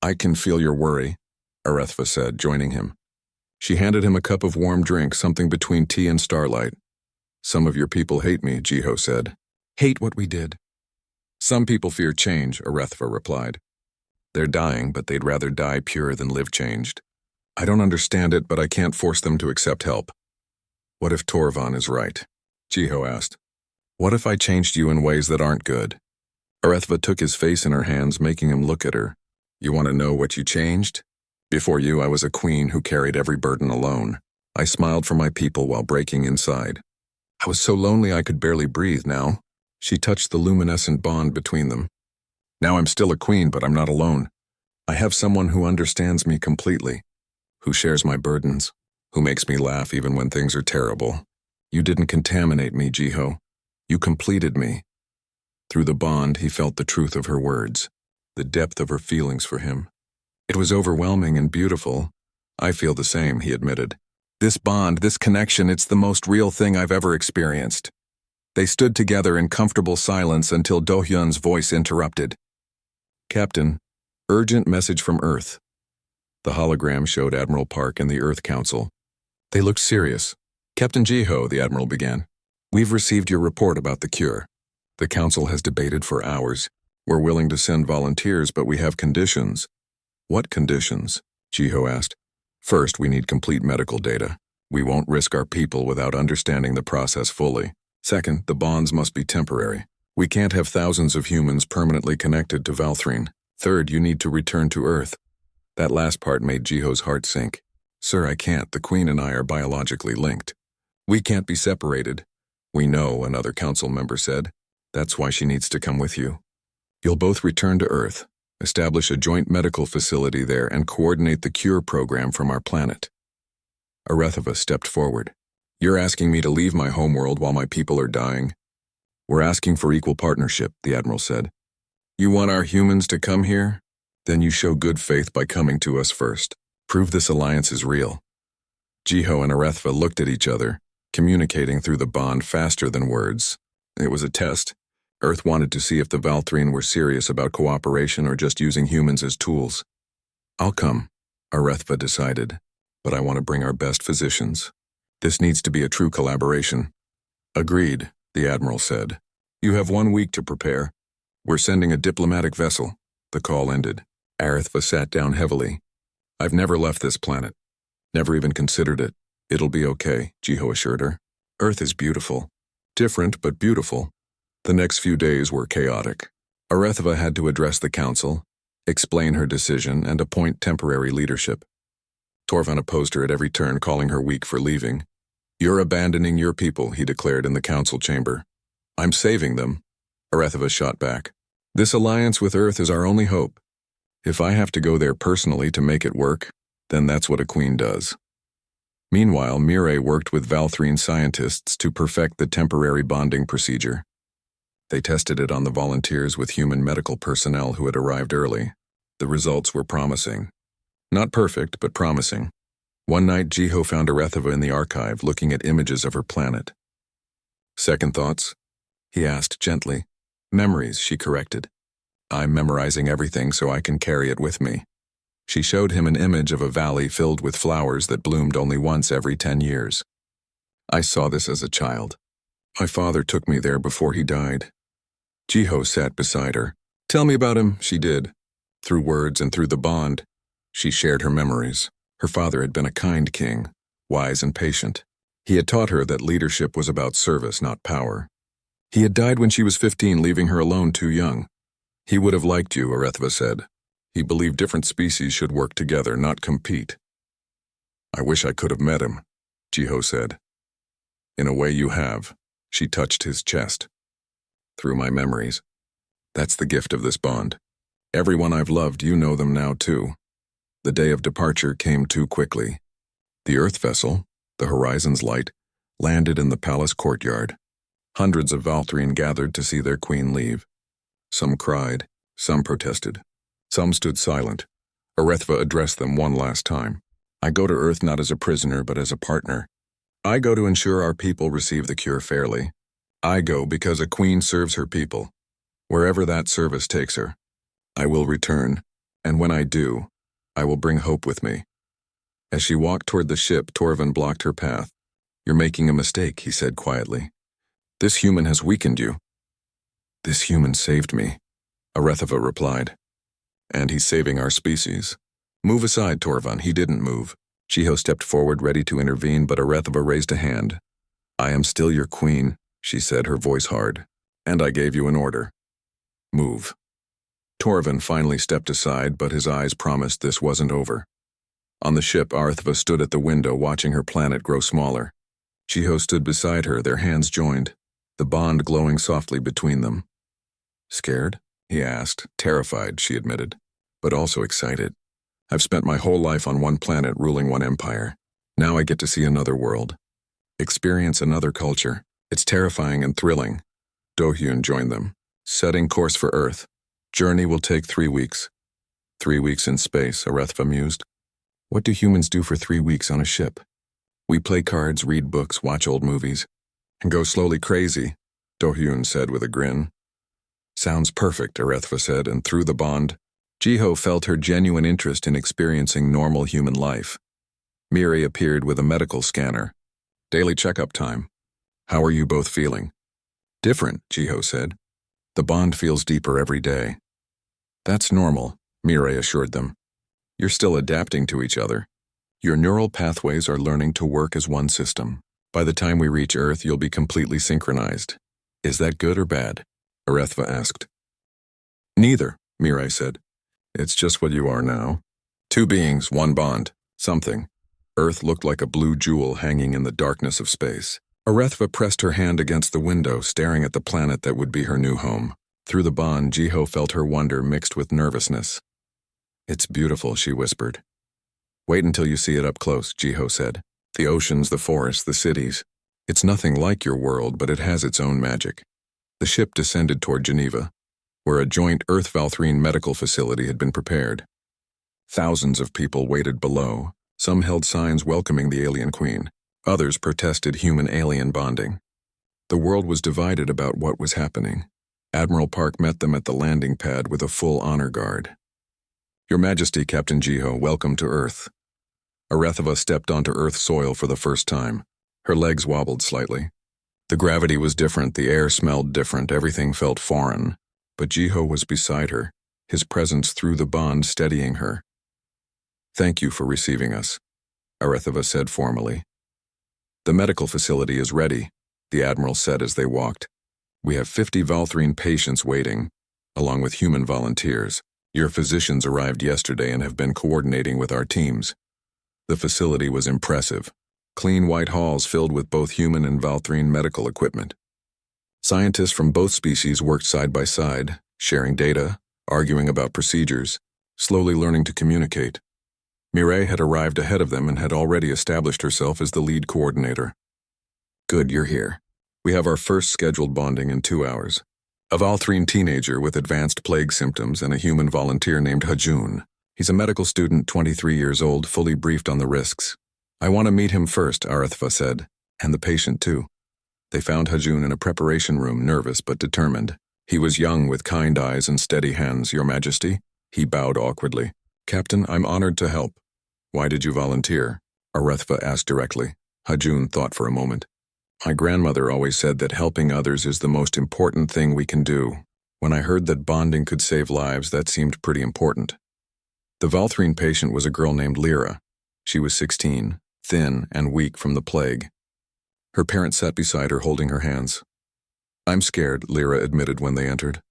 S1: I can feel your worry, Arethva said, joining him. She handed him a cup of warm drink, something between tea and starlight. Some of your people hate me, Jiho said. Hate what we did. Some people fear change, Arethva replied. They're dying, but they'd rather die pure than live changed. I don't understand it, but I can't force them to accept help. What if Torvan is right? Jiho asked. What if I changed you in ways that aren't good? Arethva took his face in her hands, making him look at her. You want to know what you changed? Before you, I was a queen who carried every burden alone. I smiled for my people while breaking inside. I was so lonely I could barely breathe now. She touched the luminescent bond between them. Now I'm still a queen, but I'm not alone. I have someone who understands me completely, who shares my burdens, who makes me laugh even when things are terrible. You didn't contaminate me, Jiho. You completed me. Through the bond, he felt the truth of her words, the depth of her feelings for him. It was overwhelming and beautiful. I feel the same, he admitted. This bond, this connection, it's the most real thing I've ever experienced. They stood together in comfortable silence until Do-hyun's voice interrupted. Captain, urgent message from Earth. The hologram showed Admiral Park and the Earth Council. They looked serious. Captain Jiho, the Admiral began. We've received your report about the cure. The Council has debated for hours. We're willing to send volunteers, but we have conditions. What conditions? Jiho asked. First, we need complete medical data. We won't risk our people without understanding the process fully. Second, the bonds must be temporary. We can't have thousands of humans permanently connected to Valthrine. Third, you need to return to Earth. That last part made Jiho's heart sink. Sir, I can't. The Queen and I are biologically linked. We can't be separated. We know, another council member said. That's why she needs to come with you. You'll both return to Earth, establish a joint medical facility there, and coordinate the cure program from our planet. Arethva stepped forward. You're asking me to leave my homeworld while my people are dying? We're asking for equal partnership, the Admiral said. You want our humans to come here? Then you show good faith by coming to us first. Prove this alliance is real. Jiho and Arethva looked at each other, communicating through the bond faster than words. It was a test. Earth wanted to see if the Valthrine were serious about cooperation or just using humans as tools. I'll come, Arethva decided, but I want to bring our best physicians. This needs to be a true collaboration. Agreed, the Admiral said. You have 1 week to prepare. We're sending a diplomatic vessel. The call ended. Arethva sat down heavily. I've never left this planet. Never even considered it. It'll be okay, Jiho assured her. Earth is beautiful. Different, but beautiful. The next few days were chaotic. Arethva had to address the council, explain her decision, and appoint temporary leadership. Torvan opposed her at every turn, calling her weak for leaving. You're abandoning your people, he declared in the council chamber. I'm saving them, Arethva shot back. This alliance with Earth is our only hope. If I have to go there personally to make it work, then that's what a queen does. Meanwhile, Mireille worked with Valthrine scientists to perfect the temporary bonding procedure. They tested it on the volunteers with human medical personnel who had arrived early. The results were promising. Not perfect, but promising. One night, Jiho found Arethva in the archive looking at images of her planet. Second thoughts? He asked gently. Memories, she corrected. I'm memorizing everything so I can carry it with me. She showed him an image of a valley filled with flowers that bloomed only once every 10 years. I saw this as a child. My father took me there before he died. Jiho sat beside her. Tell me about him, she did. Through words and through the bond, she shared her memories. Her father had been a kind king, wise and patient. He had taught her that leadership was about service, not power. He had died when she was 15, leaving her alone too young. He would have liked you, Arethva said. He believed different species should work together, not compete. I wish I could have met him, Jiho said. In a way you have, she touched his chest. Through my memories. That's the gift of this bond. Everyone I've loved, you know them now too. The day of departure came too quickly. The Earth vessel, the Horizon's Light, landed in the palace courtyard. Hundreds of Valthrine gathered to see their queen leave. Some cried, some protested. Some stood silent. Arethva addressed them one last time. I go to Earth not as a prisoner, but as a partner. I go to ensure our people receive the cure fairly. I go because a queen serves her people. Wherever that service takes her, I will return, and when I do, I will bring hope with me. As she walked toward the ship, Torvin blocked her path. You're making a mistake, he said quietly. This human has weakened you. This human saved me, Arethva replied. And he's saving our species. Move aside, Torvin. He didn't move. Jiho stepped forward, ready to intervene, but Arethva raised a hand. I am still your queen, she said, her voice hard. And I gave you an order. Move. Torvin finally stepped aside, but his eyes promised this wasn't over. On the ship, Arethva stood at the window, watching her planet grow smaller. Jiho stood beside her, their hands joined, the bond glowing softly between them. Scared? He asked. Terrified, she admitted, but also excited. I've spent my whole life on one planet ruling one empire. Now I get to see another world, experience another culture. It's terrifying and thrilling. Do-hyun joined them, setting course for Earth. Journey will take 3 weeks. 3 weeks in space, Arethva mused. What do humans do for 3 weeks on a ship? We play cards, read books, watch old movies, and go slowly crazy, Do-hyun said with a grin. Sounds perfect, Arethva said, and through the bond, Jiho felt her genuine interest in experiencing normal human life. Miri appeared with a medical scanner. Daily checkup time. How are you both feeling? Different, Jiho said. The bond feels deeper every day. That's normal, Miri assured them. You're still adapting to each other. Your neural pathways are learning to work as one system. By the time we reach Earth, you'll be completely synchronized. Is that good or bad? Arethva asked. Neither, Mirai said. It's just what you are now. 2 beings, 1 bond, something. Earth looked like a blue jewel hanging in the darkness of space. Arethva pressed her hand against the window, staring at the planet that would be her new home. Through the bond, Jiho felt her wonder mixed with nervousness. It's beautiful, she whispered. Wait until you see it up close, Jiho said. The oceans, the forests, the cities. It's nothing like your world, but it has its own magic. The ship descended toward Geneva, where a joint Earth-Valthrine medical facility had been prepared. Thousands of people waited below. Some held signs welcoming the alien queen. Others protested human-alien bonding. The world was divided about what was happening. Admiral Park met them at the landing pad with a full honor guard. Your Majesty, Captain Jiho, welcome to Earth. Arethva stepped onto Earth soil for the first time. Her legs wobbled slightly. The gravity was different, the air smelled different, everything felt foreign. But Jiho was beside her, his presence through the bond steadying her. Thank you for receiving us, Arethva said formally. The medical facility is ready, the Admiral said as they walked. We have 50 Valthrine patients waiting, along with human volunteers. Your physicians arrived yesterday and have been coordinating with our teams. The facility was impressive. Clean white halls filled with both human and Valthrine medical equipment. Scientists from both species worked side by side, sharing data, arguing about procedures, slowly learning to communicate. Mireille had arrived ahead of them and had already established herself as the lead coordinator. Good, you're here. We have our first scheduled bonding in 2 hours. A Valthrine teenager with advanced plague symptoms and a human volunteer named Hajun. He's a medical student, 23 years old, fully briefed on the risks. I want to meet him first, Arethva said, and the patient too. They found Hajun in a preparation room, nervous but determined. He was young with kind eyes and steady hands, Your Majesty. He bowed awkwardly. Captain, I'm honored to help. Why did you volunteer? Arethva asked directly. Hajun thought for a moment. My grandmother always said that helping others is the most important thing we can do. When I heard that bonding could save lives, that seemed pretty important. The Valthrine patient was a girl named Lyra. She was 16, thin and weak from the plague. Her parents sat beside her holding her hands. I'm scared, Lyra admitted when they entered.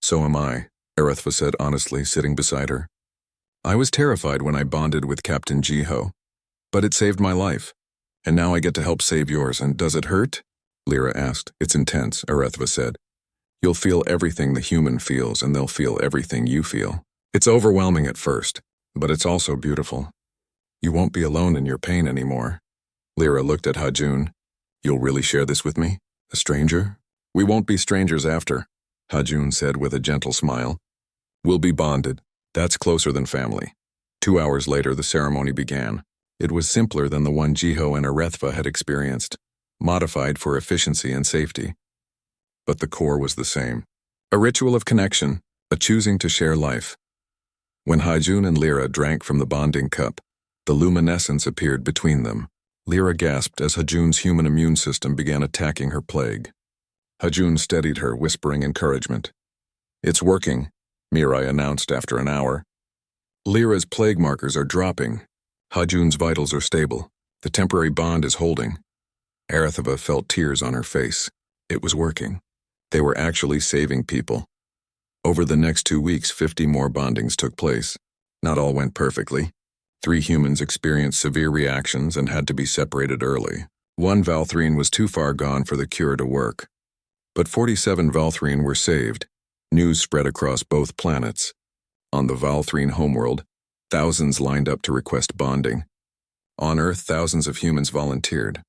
S1: So am I, Arethva said honestly, sitting beside her. I was terrified when I bonded with Captain Jiho, but it saved my life. And now I get to help save yours, and does it hurt? Lyra asked. It's intense, Arethva said. You'll feel everything the human feels, and they'll feel everything you feel. It's overwhelming at first, but it's also beautiful. You won't be alone in your pain anymore. Lyra looked at Hajun. You'll really share this with me? A stranger? We won't be strangers after, Hajun said with a gentle smile. We'll be bonded. That's closer than family. 2 hours later, the ceremony began. It was simpler than the one Jiho and Arethva had experienced, modified for efficiency and safety. but the core was the same. A ritual of connection, a choosing to share life. When Haijun and Lyra drank from the bonding cup, the luminescence appeared between them. Lyra gasped as Haijun's human immune system began attacking her plague. Haijun steadied her, whispering encouragement. "It's working," Mirai announced after an hour. "Lyra's plague markers are dropping. Haijun's vitals are stable. The temporary bond is holding." Arithava felt tears on her face. It was working. They were actually saving people. Over the next 2 weeks, 50 more bondings took place. Not all went perfectly. 3 humans experienced severe reactions and had to be separated early. 1 Valthrine was too far gone for the cure to work. But 47 Valthrine were saved. News spread across both planets. On the Valthrine homeworld, thousands lined up to request bonding. On Earth, thousands of humans volunteered.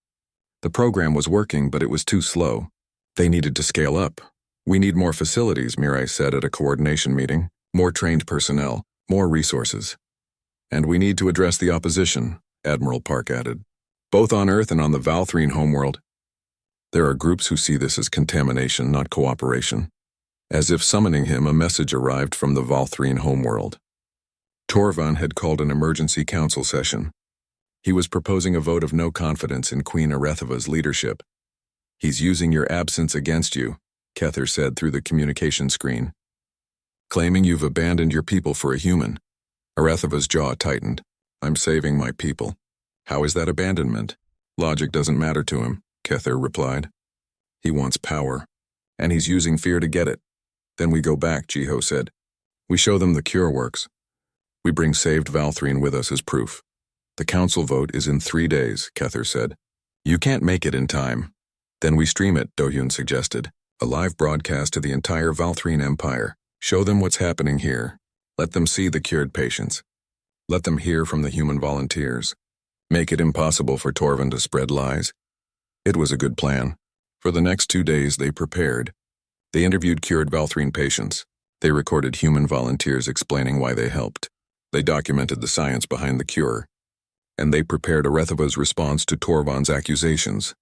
S1: The program was working, but it was too slow. They needed to scale up. "We need more facilities," Mirai said at a coordination meeting. "More trained personnel, more resources. And we need to address the opposition," Admiral Park added. "Both on Earth and on the Valthrine homeworld. There are groups who see this as contamination, not cooperation." As if summoning him, a message arrived from the Valthrine homeworld. Torvan had called an emergency council session. He was proposing a vote of no confidence in Queen Arethava's leadership. "He's using your absence against you," Kether said through the communication screen. "Claiming you've abandoned your people for a human." Arethava's jaw tightened. "I'm saving my people." "How is that abandonment?" "Logic doesn't matter to him," Kether replied. "He wants power, and he's using fear to get it." "Then we go back," Jiho said. "We show them the cure works. We bring saved Valthrine with us as proof." "The council vote is in 3 days," Kether said. "You can't make it in time." "Then we stream it," Dohyun suggested. "A live broadcast to the entire Valthrine Empire. Show them what's happening here. Let them see the cured patients. Let them hear from the human volunteers. Make it impossible for Torvan to spread lies." It was a good plan. For the next 2 days they prepared. They interviewed cured Valthrine patients. They recorded human volunteers explaining why they helped. They documented the science behind the cure. And they prepared Arethava's response to Torvan's accusations.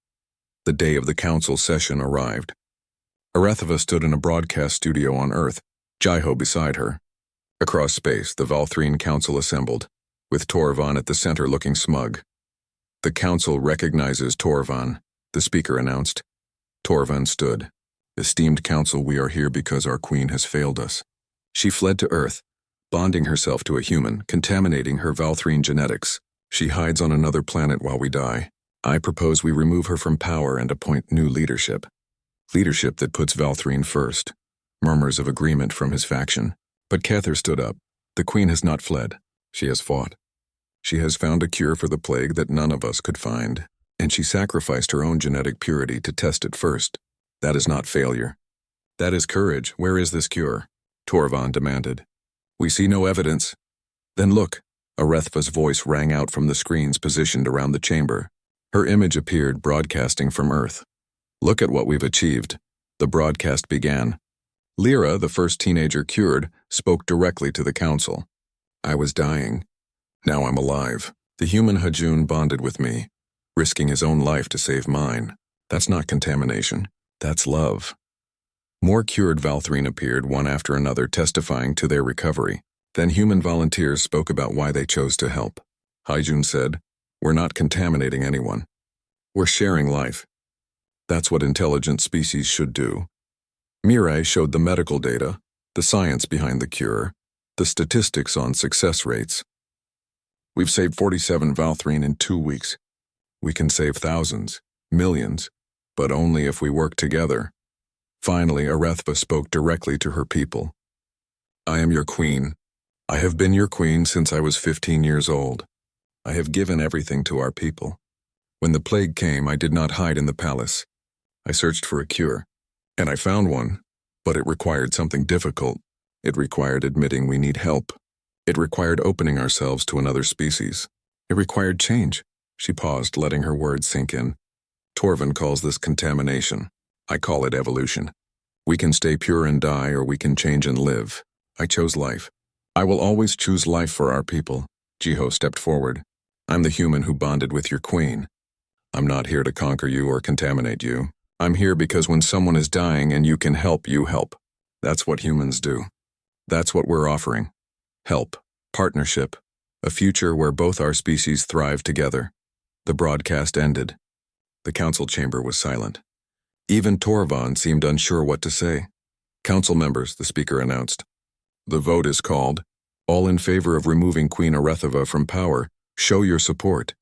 S1: The day of the council session arrived. Arethava stood in a broadcast studio on Earth, Jiho beside her. Across space, the Valthrine Council assembled, with Torvan at the center looking smug. "The council recognizes Torvan," the speaker announced. Torvan stood. "Esteemed council, we are here because our queen has failed us. She fled to Earth, bonding herself to a human, contaminating her Valthrine genetics. She hides on another planet while we die. I propose we remove her from power and appoint new leadership. Leadership that puts Valthrine first." Murmurs of agreement from his faction. But Kether stood up. "The queen has not fled. She has fought. She has found a cure for the plague that none of us could find, and she sacrificed her own genetic purity to test it first. That is not failure. That is courage. Where is this cure?" Torvan demanded. "We see no evidence." "Then look." Arethva's voice rang out from the screens positioned around the chamber. Her image appeared broadcasting from Earth. "Look at what we've achieved." The broadcast began. Lyra, the first teenager cured, spoke directly to the council. "I was dying. Now I'm alive. The human Haijun bonded with me, risking his own life to save mine. That's not contamination. That's love." More cured Valthrine appeared, one after another, testifying to their recovery. Then human volunteers spoke about why they chose to help. Haijun said, "We're not contaminating anyone. We're sharing life. That's what intelligent species should do." Mirai showed the medical data, the science behind the cure, the statistics on success rates. "We've saved 47 Valthrine in 2 weeks. We can save thousands, millions, but only if we work together." Finally, Arethva spoke directly to her people. "I am your queen. I have been your queen since I was 15 years old. I have given everything to our people. When the plague came, I did not hide in the palace. I searched for a cure, and I found one, but it required something difficult. It required admitting we need help. It required opening ourselves to another species. It required change." She paused, letting her words sink in. "Torvan calls this contamination. I call it evolution. We can stay pure and die, or we can change and live. I chose life. I will always choose life for our people." Jiho stepped forward. "I'm the human who bonded with your queen. I'm not here to conquer you or contaminate you. I'm here because when someone is dying and you can help, you help. That's what humans do. That's what we're offering. Help, partnership, a future where both our species thrive together. The broadcast ended. The council chamber was silent. Even Torvon seemed unsure what to say. Council members, the speaker announced. The vote is called. All in favor of removing Queen Arethava from power, show your support.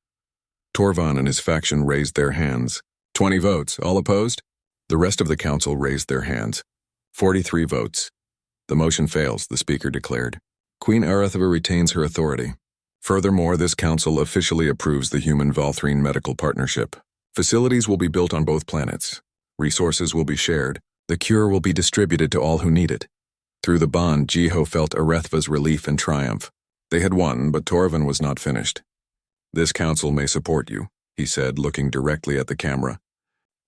S1: Torvon and his faction raised their hands. 20 votes. All opposed? The rest of the council raised their hands. 43 votes. The motion fails, the speaker declared. Queen Arethava retains her authority. Furthermore, this council officially approves the Human-Valthrine Medical Partnership. Facilities will be built on both planets. Resources will be shared. The cure will be distributed to all who need it. Through the bond, Jiho felt Arethva's relief and triumph. They had won, but Torvon was not finished. This council may support you, he said, looking directly at the camera.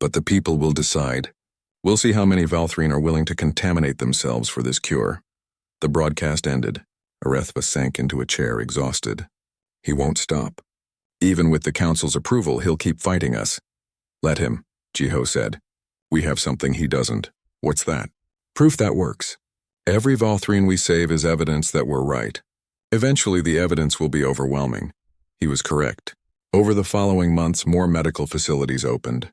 S1: But the people will decide. We'll see how many Valthrine are willing to contaminate themselves for this cure. The broadcast ended. Arethva sank into a chair, exhausted. He won't stop. Even with the council's approval, he'll keep fighting us. Let him, Jiho said. We have something he doesn't. What's that? Proof that works. Every Valthrine we save is evidence that we're right. Eventually, the evidence will be overwhelming. He was correct. Over the following months, more medical facilities opened.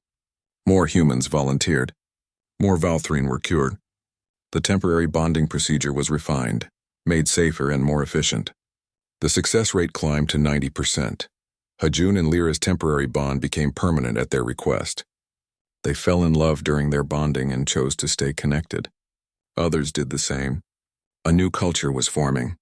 S1: More humans volunteered. More Valthrine were cured. The temporary bonding procedure was refined, made safer and more efficient. The success rate climbed to 90%. Hajun and Lyra's temporary bond became permanent at their request. They fell in love during their bonding and chose to stay connected. Others did the same. A new culture was forming.